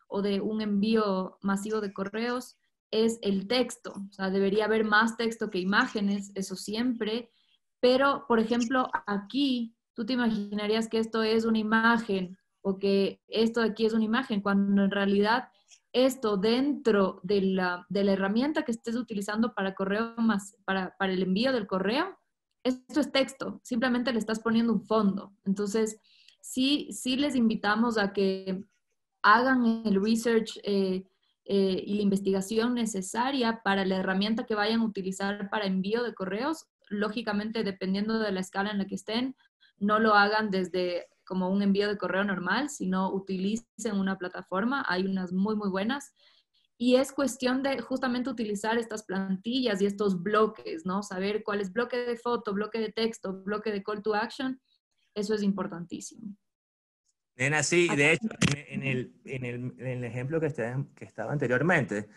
o de un envío masivo de correos, es el texto. O sea, debería haber más texto que imágenes, eso siempre. Pero, por ejemplo, aquí tú te imaginarías que esto es una imagen o que esto de aquí es una imagen, cuando en realidad esto dentro de la herramienta que estés utilizando para para el envío del correo, esto es texto, simplemente le estás poniendo un fondo. Entonces, sí les invitamos a que hagan el research y la investigación necesaria para la herramienta que vayan a utilizar para envío de correos. Lógicamente, dependiendo de la escala en la que estén, no lo hagan desde como un envío de correo normal, sino utilicen una plataforma. Hay unas muy, muy buenas. Y es cuestión de justamente utilizar estas plantillas y estos bloques, ¿no? Saber cuál es bloque de foto, bloque de texto, bloque de call to action. Eso es importantísimo.
Nena, sí, de hecho, en el ejemplo que estaba anteriormente,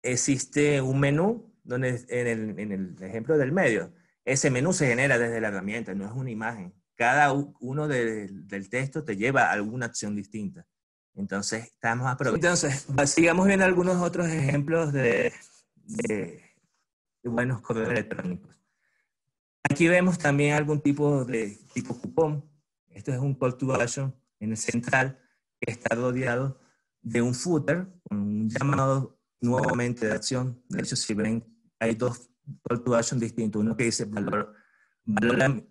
existe un menú donde en el ejemplo del medio, ese menú se genera desde la herramienta, no es una imagen. Cada uno del texto te lleva a alguna acción distinta. Entonces, estamos aprovechando. Entonces, sigamos viendo algunos otros ejemplos de buenos correos electrónicos. Aquí vemos también algún tipo de tipo cupón. Esto es un call to action en el central, que está rodeado de un footer con un llamado nuevamente de acción. De hecho, si ven, hay dos call to action distintos. Uno que dice valorar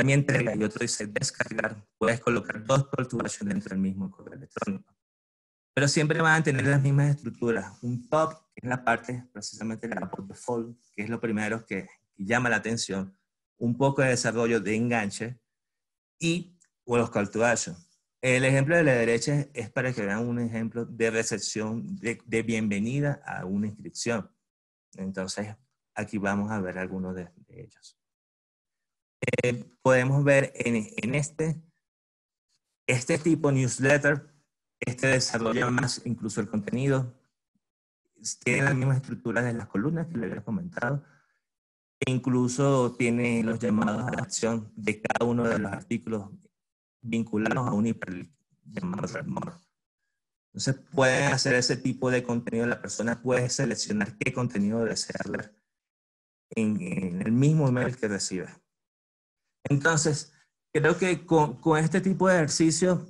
mi entrega y otro dice descargar. Puedes colocar dos call to action dentro del mismo correo electrónico. Pero siempre van a tener las mismas estructuras. Un top, que es la parte precisamente de la por default, que es lo primero que llama la atención. Un poco de desarrollo de enganche y los call to action. El ejemplo de la derecha es para que vean un ejemplo de recepción, de bienvenida a una inscripción. Entonces, aquí vamos a ver algunos de ellos. Podemos ver en este tipo newsletter, desarrolla más incluso el contenido, tiene las mismas estructuras de las columnas que le había comentado, e incluso tiene los llamados a la acción de cada uno de los artículos vinculados a un hiperlink llamado Read More. Entonces pueden hacer ese tipo de contenido, la persona puede seleccionar qué contenido desea ver en el mismo email que recibe. Entonces, creo que con este tipo de ejercicio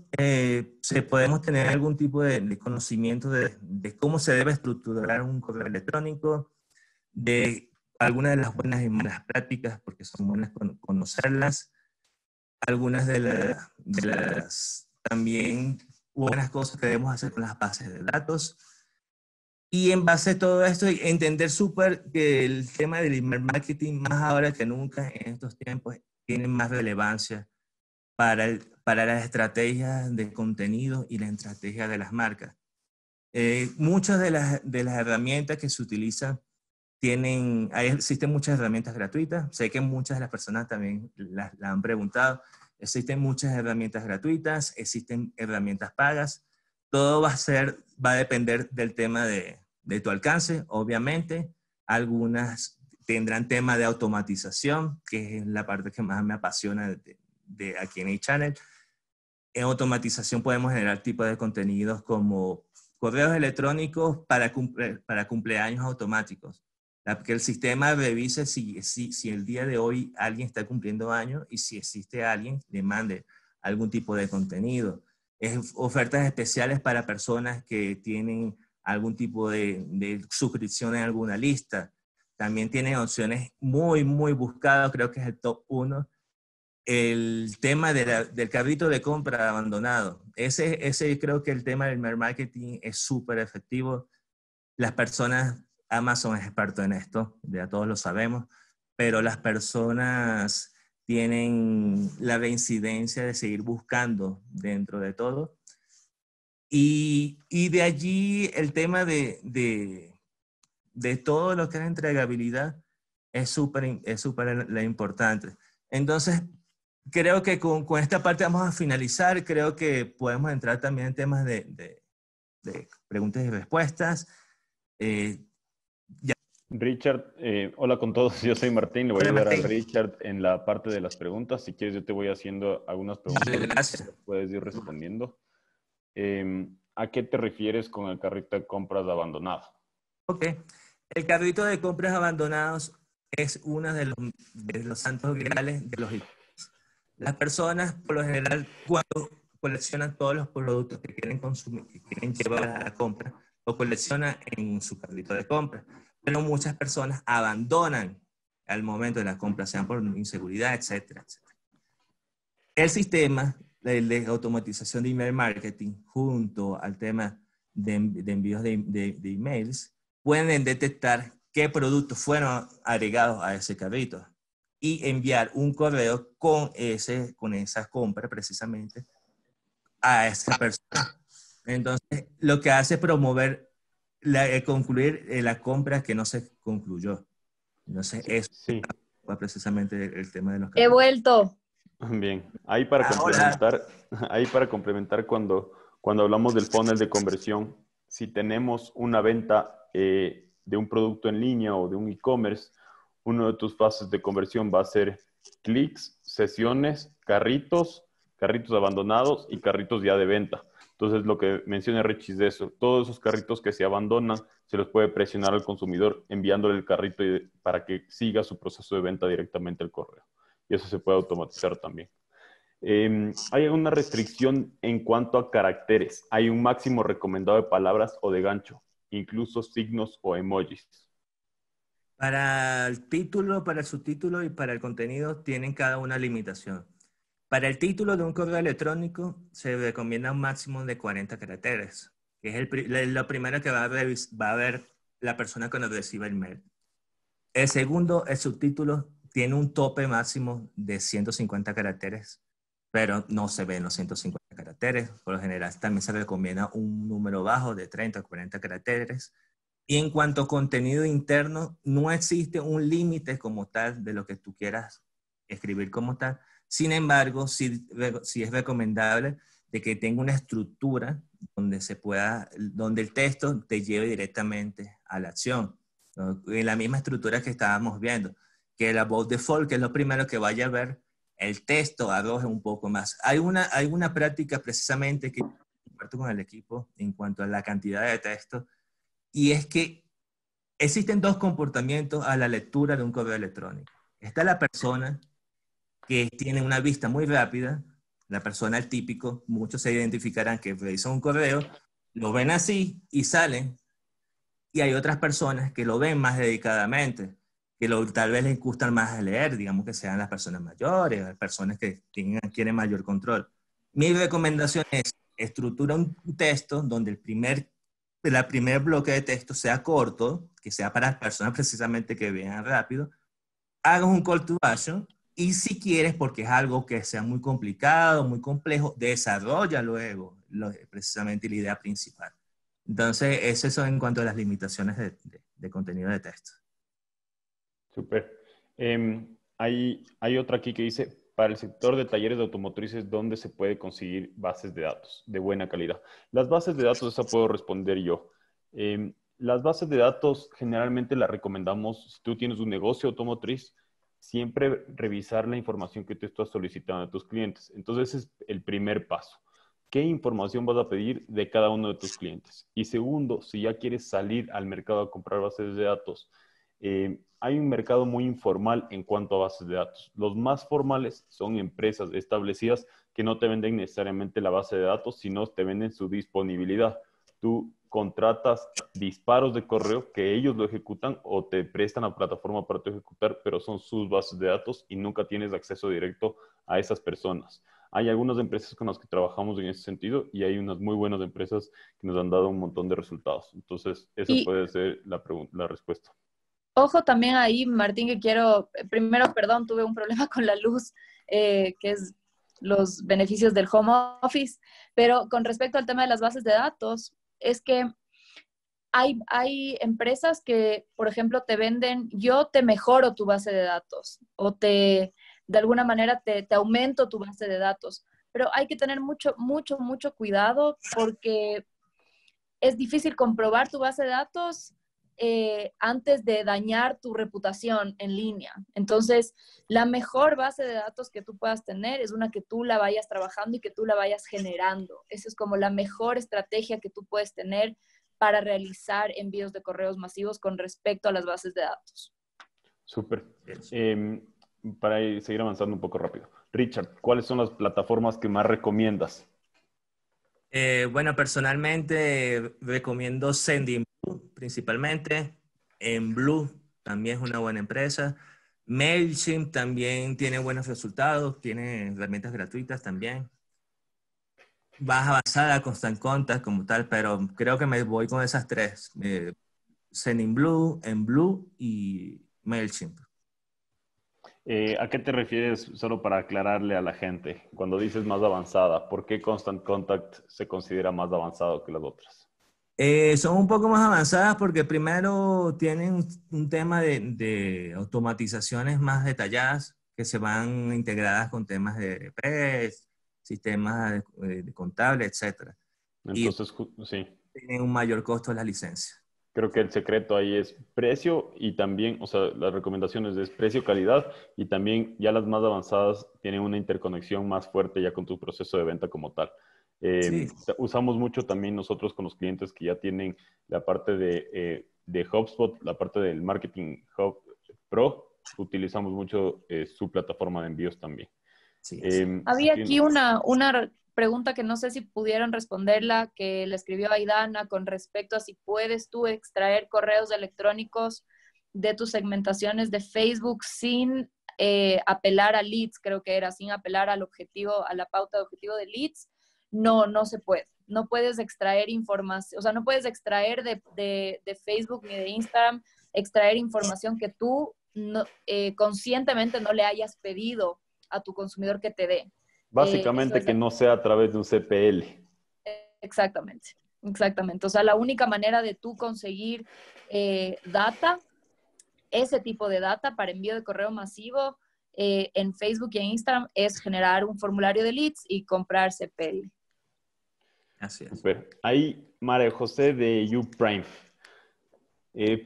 podemos tener algún tipo de conocimiento de cómo se debe estructurar un correo electrónico, de algunas de las buenas y malas prácticas, porque son buenas conocerlas, algunas de las también buenas cosas que debemos hacer con las bases de datos. Y en base a todo esto, entender súper que el tema del email marketing, más ahora que nunca en estos tiempos, tiene más relevancia para las estrategias de contenido y la estrategia de las marcas. Muchas de las herramientas que se utilizan existen muchas herramientas gratuitas. Sé que muchas de las personas también la han preguntado. Existen muchas herramientas gratuitas, existen herramientas pagas. Todo va a depender del tema de tu alcance, obviamente. Algunas tendrán tema de automatización, que es la parte que más me apasiona de aquí en A-Channel. En automatización podemos generar tipos de contenidos como correos electrónicos para cumpleaños automáticos. Que el sistema revise si el día de hoy alguien está cumpliendo años y si existe alguien, le mande algún tipo de contenido. Ofertas especiales para personas que tienen algún tipo de suscripción en alguna lista. También tienen opciones muy, muy buscadas, creo que es el top 1. El tema del carrito de compra abandonado. Ese creo que el tema del marketing es súper efectivo. Las personas, Amazon es experto en esto, ya todos lo sabemos, pero las personas tienen la reincidencia de seguir buscando dentro de todo. Y de allí el tema de todo lo que es entregabilidad es súper importante. Entonces, creo que con esta parte vamos a finalizar. Creo que podemos entrar también en temas de preguntas y respuestas.
Richard, hola con todos, yo soy Martín, le voy a ayudar a Richard en la parte de las preguntas. Si quieres, yo te voy haciendo algunas preguntas.
Gracias.
Puedes ir respondiendo. ¿A qué te refieres con el carrito de compras abandonado?
Ok. El carrito de compras abandonados es uno de los santos griales de los e-commerce. Las personas, por lo general, cuando coleccionan todos los productos que quieren consumir, que quieren llevar a la compra, lo coleccionan en su carrito de compras. Pero muchas personas abandonan al momento de la compra, sean por inseguridad, etcétera, etcétera. El sistema de automatización de email marketing junto al tema de envíos de emails pueden detectar qué productos fueron agregados a ese carrito y enviar un correo con esa compra precisamente a esa persona. Entonces, lo que hace es promover concluir la compra que no se concluyó. Entonces, eso fue precisamente el tema de los
carritos. He vuelto.
Bien, ahí para complementar cuando hablamos del funnel de conversión, si tenemos una venta de un producto en línea o de un e-commerce, uno de tus fases de conversión va a ser clics, sesiones, carritos abandonados y carritos ya de venta. Entonces, lo que menciona Richie es de eso. Todos esos carritos que se abandonan, se los puede presionar al consumidor enviándole el carrito para que siga su proceso de venta directamente al correo. Y eso se puede automatizar también. ¿Hay alguna restricción en cuanto a caracteres? ¿Hay un máximo recomendado de palabras o de gancho? Incluso signos o emojis.
Para el título, para el subtítulo y para el contenido tienen cada una limitación. Para el título de un correo electrónico se recomienda un máximo de 40 caracteres, que es lo primero que va a ver la persona cuando reciba el mail. El segundo, el subtítulo, tiene un tope máximo de 150 caracteres, pero no se ven los 150 caracteres. Por lo general también se recomienda un número bajo de 30 o 40 caracteres. Y en cuanto a contenido interno, no existe un límite como tal de lo que tú quieras escribir como tal. Sin embargo, sí es recomendable de que tenga una estructura donde el texto te lleve directamente a la acción, ¿no? En la misma estructura que estábamos viendo, que el about default, que es lo primero que vaya a ver, el texto arroje un poco más. Hay una práctica precisamente que comparto con el equipo en cuanto a la cantidad de texto, y es que existen dos comportamientos a la lectura de un correo electrónico. Está la persona que tiene una vista muy rápida, la persona el típico, muchos se identificarán que revisan un correo, lo ven así y salen, y hay otras personas que lo ven más dedicadamente, que tal vez les gustan más leer, digamos que sean las personas mayores, las personas que quieren mayor control. Mi recomendación es estructura un texto donde el primer bloque de texto sea corto, que sea para las personas precisamente que vean rápido, hagas un call to action y si quieres, porque es algo que sea muy complicado, muy complejo, desarrolla luego precisamente la idea principal. Entonces, eso en cuanto a las limitaciones de contenido de texto.
Súper. Hay otra aquí que dice, para el sector de talleres de automotrices, ¿dónde se puede conseguir bases de datos de buena calidad? Las bases de datos, esa puedo responder yo. Las bases de datos generalmente las recomendamos, si tú tienes un negocio automotriz, siempre revisar la información que tú estás solicitando a tus clientes. Entonces, ese es el primer paso. ¿Qué información vas a pedir de cada uno de tus clientes? Y segundo, si ya quieres salir al mercado a comprar bases de datos, hay un mercado muy informal en cuanto a bases de datos. Los más formales son empresas establecidas que no te venden necesariamente la base de datos, sino te venden su disponibilidad. Tú contratas disparos de correo que ellos lo ejecutan o te prestan la plataforma para tu ejecutar, pero son sus bases de datos y nunca tienes acceso directo a esas personas. Hay algunas empresas con las que trabajamos en ese sentido y hay unas muy buenas empresas que nos han dado un montón de resultados. Entonces, esa puede ser la respuesta.
Ojo también ahí, Martín, que quiero, primero, perdón, tuve un problema con la luz, que es los beneficios del home office, pero con respecto al tema de las bases de datos, es que hay empresas que, por ejemplo, te venden, yo te mejoro tu base de datos o de alguna manera te aumento tu base de datos, pero hay que tener mucho cuidado porque es difícil comprobar tu base de datos antes de dañar tu reputación en línea. Entonces, la mejor base de datos que tú puedas tener es una que tú la vayas trabajando y que tú la vayas generando. Esa es como la mejor estrategia que tú puedes tener para realizar envíos de correos masivos con respecto a las bases de datos.
Súper. Para seguir avanzando un poco rápido. Richard, ¿cuáles son las plataformas que más recomiendas?
Bueno, personalmente recomiendo Sendinblue principalmente. En Blue también es una buena empresa. MailChimp también tiene buenos resultados, tiene herramientas gratuitas también. Más avanzada, Constant Contact como tal, pero creo que me voy con esas tres. Sendinblue, Blue y MailChimp.
¿A qué te refieres, solo para aclararle a la gente, cuando dices más avanzada? ¿Por qué Constant Contact se considera más avanzado que las otras?
Son un poco más avanzadas porque primero tienen un tema de automatizaciones más detalladas que se van integradas con temas de PES, sistemas de contable, etc. Y
Entonces, sí,
tienen un mayor costo de la licencia.
creo que el secreto ahí es precio y también, o sea, las recomendaciones es precio, calidad y también ya las más avanzadas tienen una interconexión más fuerte ya con tu proceso de venta como tal.
Sí,
Usamos mucho también nosotros con los clientes que ya tienen la parte de HubSpot, la parte del Marketing Hub Pro, utilizamos mucho su plataforma de envíos también.
sí.
Había aquí una pregunta que no sé si pudieron responderla, que le escribió Aidana con respecto a si puedes tú extraer correos electrónicos de tus segmentaciones de Facebook sin apelar a leads, creo que era, sin apelar al objetivo, a la pauta de objetivo de leads. No se puede. No puedes extraer información, o sea, no puedes extraer de Facebook ni de Instagram, extraer información que tú conscientemente no le hayas pedido a tu consumidor que te dé.
Básicamente que no sea a través de un CPL.
Exactamente, exactamente. O sea, la única manera de tú conseguir data, ese tipo de data para envío de correo masivo en Facebook y en Instagram es generar un formulario de leads y comprar CPL.
Así es.
Super. Ahí, María José de YouPrime.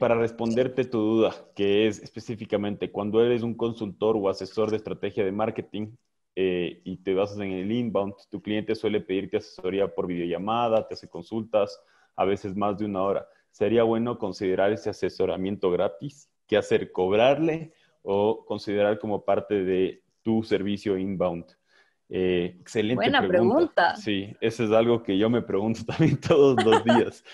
Para responderte tu duda, que es específicamente cuando eres un consultor o asesor de estrategia de marketing y te basas en el inbound, tu cliente suele pedirte asesoría por videollamada, te hace consultas, a veces más de una hora. sería bueno considerar ese asesoramiento gratis. ¿Qué hacer? ¿Cobrarle o considerar como parte de tu servicio inbound? Excelente
Buena
pregunta.
pregunta.
Sí, eso es algo que yo me pregunto también todos los días.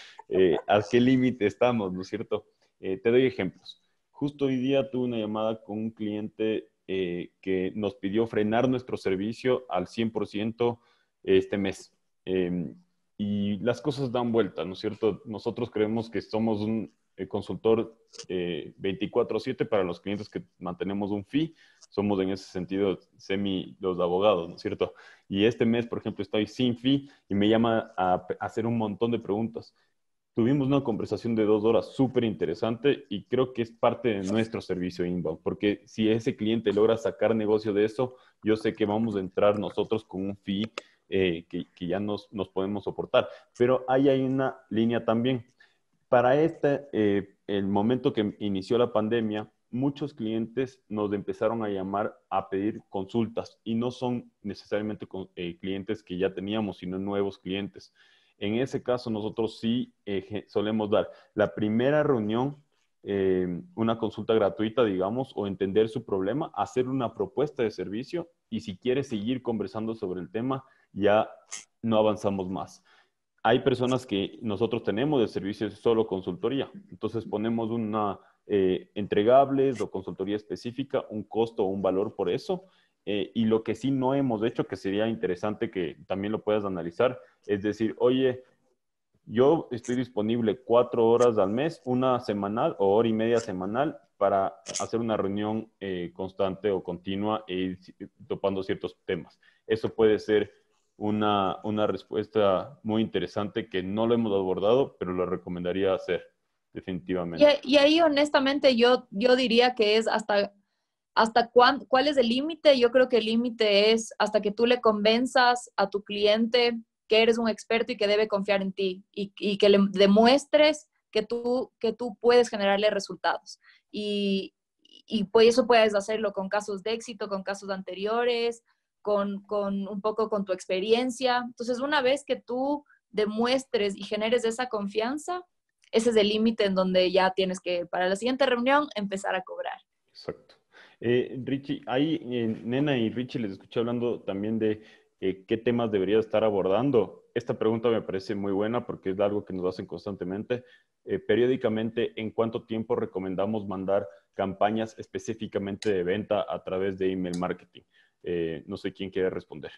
¿A qué límite estamos, no es cierto? Te doy ejemplos. Justo hoy día tuve una llamada con un cliente que nos pidió frenar nuestro servicio al 100% este mes. Y las cosas dan vuelta, ¿no es cierto? Nosotros creemos que somos un consultor 24/7 para los clientes que mantenemos un fee. Somos en ese sentido semi los abogados, ¿no es cierto? Y este mes, por ejemplo, estoy sin fee y me llama a hacer un montón de preguntas. Tuvimos una conversación de 2 horas súper interesante y creo que es parte de nuestro servicio inbound, porque si ese cliente logra sacar negocio de eso, yo sé que vamos a entrar nosotros con un fee que ya nos podemos soportar. Pero ahí hay una línea también. Para el momento que inició la pandemia, muchos clientes nos empezaron a llamar a pedir consultas y no son necesariamente clientes que ya teníamos, sino nuevos clientes. En ese caso, nosotros sí solemos dar la primera reunión, una consulta gratuita, digamos, o entender su problema, hacer una propuesta de servicio y si quiere seguir conversando sobre el tema, ya no avanzamos más. Hay personas que nosotros tenemos de servicio solo consultoría. Entonces ponemos una entregables o consultoría específica, un costo o un valor por eso. Y lo que sí no hemos hecho, que sería interesante que también lo puedas analizar, es decir, oye, yo estoy disponible 4 horas al mes, una semanal o hora y media semanal para hacer una reunión constante o continua e ir topando ciertos temas. Eso puede ser una respuesta muy interesante que no lo hemos abordado, pero lo recomendaría hacer definitivamente.
Y ahí honestamente yo diría que es cuál es el límite. Yo creo que el límite es hasta que tú le convenzas a tu cliente que eres un experto y que debe confiar en ti y que le demuestres que tú puedes generarle resultados. Y pues eso puedes hacerlo con casos de éxito, con casos anteriores, con un poco con tu experiencia. Entonces, una vez que tú demuestres y generes esa confianza, ese es el límite en donde ya tienes que, para la siguiente reunión, empezar a cobrar.
Exacto. Richie, ahí Nena y Richie les escuché hablando también de qué temas debería estar abordando. Esta pregunta me parece muy buena porque es algo que nos hacen constantemente. Periódicamente, ¿en cuánto tiempo recomendamos mandar campañas específicamente de venta a través de email marketing? No sé quién quiere responder.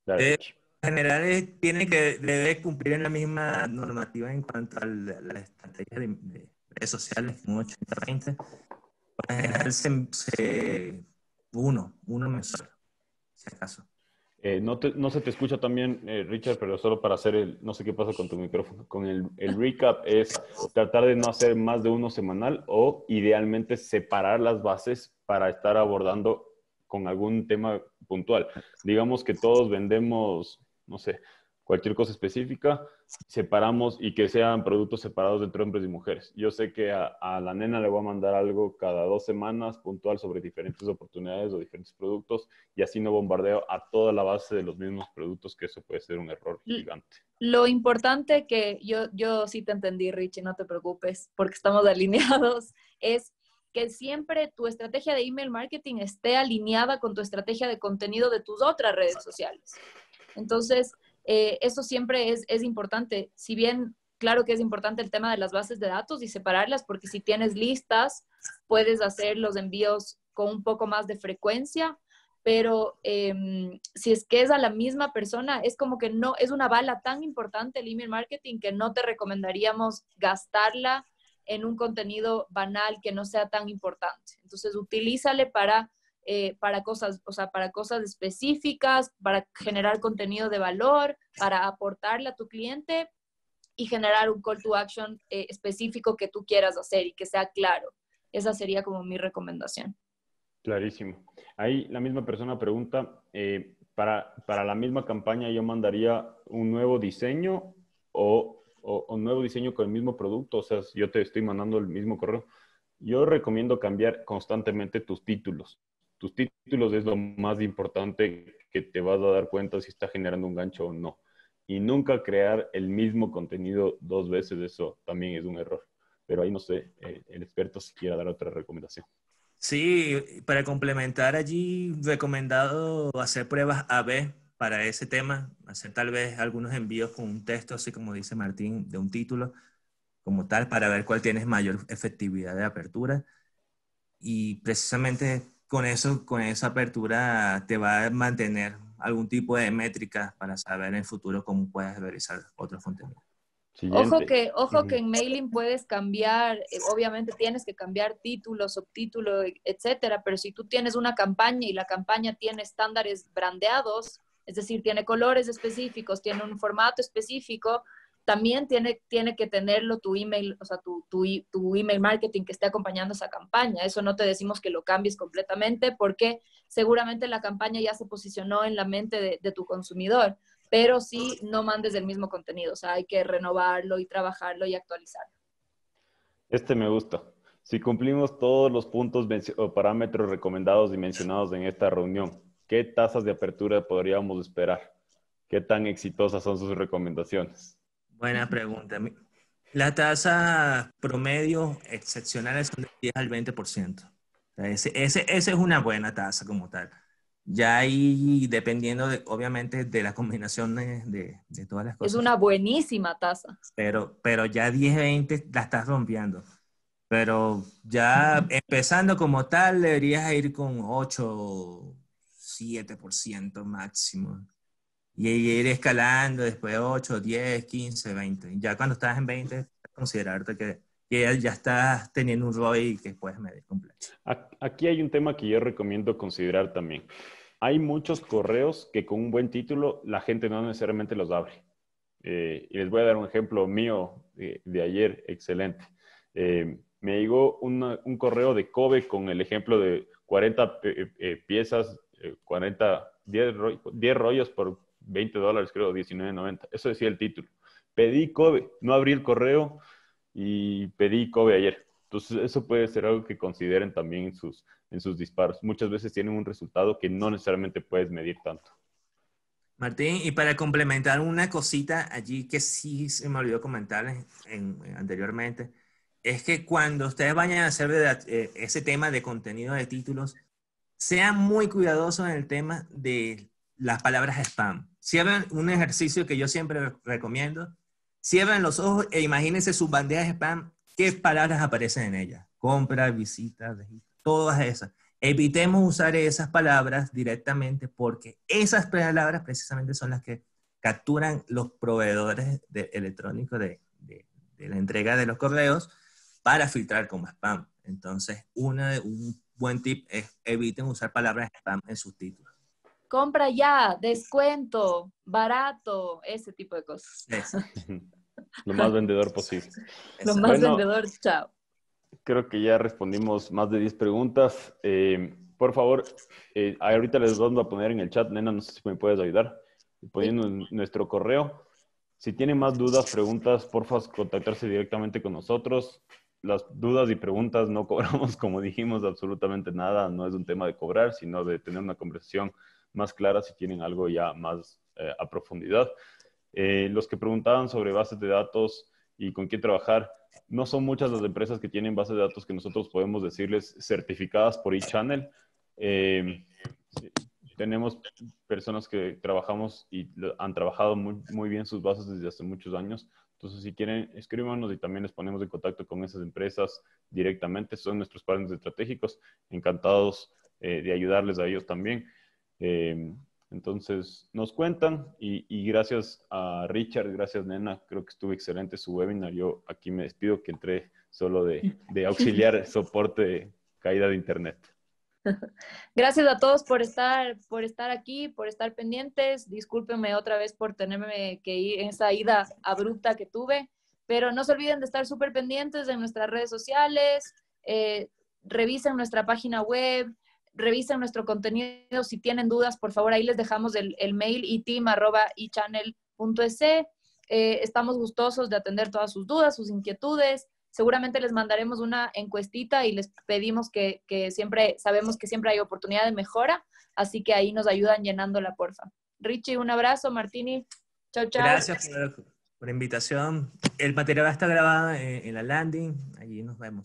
Dale,
Eh,
Richie.
en general debe cumplir en la misma normativa en cuanto a la estrategia de redes sociales, un 80-20. Por en general uno mensual, si acaso.
No se te escucha también, Richard, pero solo para hacer no sé qué pasa con tu micrófono, con el recap es tratar de no hacer más de uno semanal o idealmente separar las bases para estar abordando con algún tema puntual. Digamos que todos vendemos, no sé, cualquier cosa específica, separamos y que sean productos separados entre hombres y mujeres. Yo sé que a la nena le voy a mandar algo cada 2 semanas puntual sobre diferentes oportunidades o diferentes productos y así no bombardeo a toda la base de los mismos productos, que eso puede ser un error gigante.
Lo importante que yo sí te entendí, Richie, no te preocupes, porque estamos alineados, es que siempre tu estrategia de email marketing esté alineada con tu estrategia de contenido de tus otras redes sociales. Entonces, eso siempre es importante. Si bien, claro que es importante el tema de las bases de datos y separarlas, porque si tienes listas, puedes hacer los envíos con un poco más de frecuencia, pero si es que es a la misma persona, es como que no, es una bala tan importante el email marketing que no te recomendaríamos gastarla en un contenido banal que no sea tan importante. Entonces, utilízale para cosas, o sea, para cosas específicas, para generar contenido de valor, para aportarle a tu cliente y generar un call to action específico que tú quieras hacer y que sea claro. Esa sería como mi recomendación.
Clarísimo. Ahí la misma persona pregunta, para la misma campaña yo mandaría un nuevo diseño o un nuevo diseño con el mismo producto, o sea, si yo te estoy mandando el mismo correo. Yo recomiendo cambiar constantemente tus títulos. Tus títulos es lo más importante que te vas a dar cuenta si está generando un gancho o no. y nunca crear el mismo contenido 2 veces, eso también es un error. Pero ahí no sé, el experto si quiera dar otra recomendación.
Sí, para complementar allí, recomendado hacer pruebas A/B para ese tema, hacer tal vez algunos envíos con un texto, así como dice Martín, de un título como tal, para ver cuál tiene mayor efectividad de apertura. Y precisamente con eso, con esa apertura te va a mantener algún tipo de métrica para saber en el futuro cómo puedes realizar otros contenidos.
Siguiente.
Ojo que en mailing puedes cambiar, obviamente tienes que cambiar título, subtítulo, etcétera, pero si tú tienes una campaña y la campaña tiene estándares brandeados, es decir, tiene colores específicos, tiene un formato específico, también tiene que tenerlo tu email, o sea, tu email marketing que esté acompañando esa campaña. Eso no te decimos que lo cambies completamente porque seguramente la campaña ya se posicionó en la mente de tu consumidor, pero sí no mandes el mismo contenido, o sea, hay que renovarlo y trabajarlo y actualizarlo.
Este me gusta. Si cumplimos todos los puntos o parámetros recomendados y mencionados en esta reunión, ¿qué tasas de apertura podríamos esperar? ¿Qué tan exitosas son sus recomendaciones?
Buena pregunta. La tasa promedio excepcionales son del 10 al 20%. O sea, ese es una buena tasa como tal. Ya ahí, dependiendo obviamente de la combinación de todas las
Es
cosas,
una buenísima tasa.
pero ya 10-20 la estás rompiendo. Pero ya empezando como tal, deberías ir con 8-7% máximo. Y ir escalando después 8, 10, 15, 20. Ya cuando estás en 20, considerarte que ya estás teniendo un ROI que puedes medir completo.
Aquí hay un tema que yo recomiendo considerar también. Hay muchos correos que con un buen título la gente no necesariamente los abre. Y les voy a dar un ejemplo mío de ayer, excelente. Me llegó un correo de Kobe con el ejemplo de 40 piezas, 10 rollos por $20, creo, $19.90. Eso decía el título. Pedí Kobe, no abrí el correo y pedí Kobe ayer. Entonces, eso puede ser algo que consideren también en sus disparos. Muchas veces tienen un resultado que no necesariamente puedes medir tanto.
Martín, y para complementar una cosita allí que sí se me olvidó comentar anteriormente, es que cuando ustedes vayan a hacer ese tema de contenido de títulos, sean muy cuidadosos en el tema de las palabras spam. Cierren un ejercicio que yo siempre recomiendo. Cierren los ojos e imagínense sus bandejas spam, qué palabras aparecen en ellas. Compra, visita, registro, todas esas. Evitemos usar esas palabras directamente porque esas palabras precisamente son las que capturan los proveedores electrónicos de la entrega de los correos para filtrar como spam. Entonces, un buen tip es eviten usar palabras spam en sus títulos.
Compra ya, descuento, barato, ese tipo de cosas.
Lo más vendedor posible.
Lo más
Bueno,
vendedor, chao.
creo que ya respondimos más de 10 preguntas. Por favor, ahorita les vamos a poner en el chat, nena, no sé si me puedes ayudar, poniendo nuestro correo. Si tienen más dudas, preguntas, porfa, contactarse directamente con nosotros. Las dudas y preguntas no cobramos, como dijimos, absolutamente nada. No es un tema de cobrar, sino de tener una conversación más clara si tienen algo ya más a profundidad. Los que preguntaban sobre bases de datos y con quién trabajar, no son muchas las empresas que tienen bases de datos que nosotros podemos decirles certificadas por eChannel. Tenemos personas que trabajamos y han trabajado muy bien sus bases desde hace muchos años. Entonces, si quieren, escríbanos y también les ponemos en contacto con esas empresas directamente. Son nuestros partners estratégicos. Encantados de ayudarles a ellos también. Entonces, nos cuentan y gracias a Richard, gracias Nena, creo que estuvo excelente su webinar. Yo aquí me despido que entré solo de auxiliar soporte de caída de internet.
Gracias a todos por estar aquí, por estar pendientes. Discúlpenme otra vez por tenerme que ir en esa ida abrupta que tuve, pero no se olviden de estar súper pendientes de nuestras redes sociales, revisen nuestra página web, revisen nuestro contenido. Si tienen dudas, por favor, ahí les dejamos el mail iteam@echannel.es. Estamos gustosos de atender todas sus dudas, sus inquietudes. Seguramente les mandaremos una encuestita y les pedimos que sabemos que siempre hay oportunidad de mejora, así que ahí nos ayudan llenándola, porfa. Richie, un abrazo. Martini, Chao, chao.
Gracias por la invitación. El material va a estar grabado en la landing. Allí nos vemos.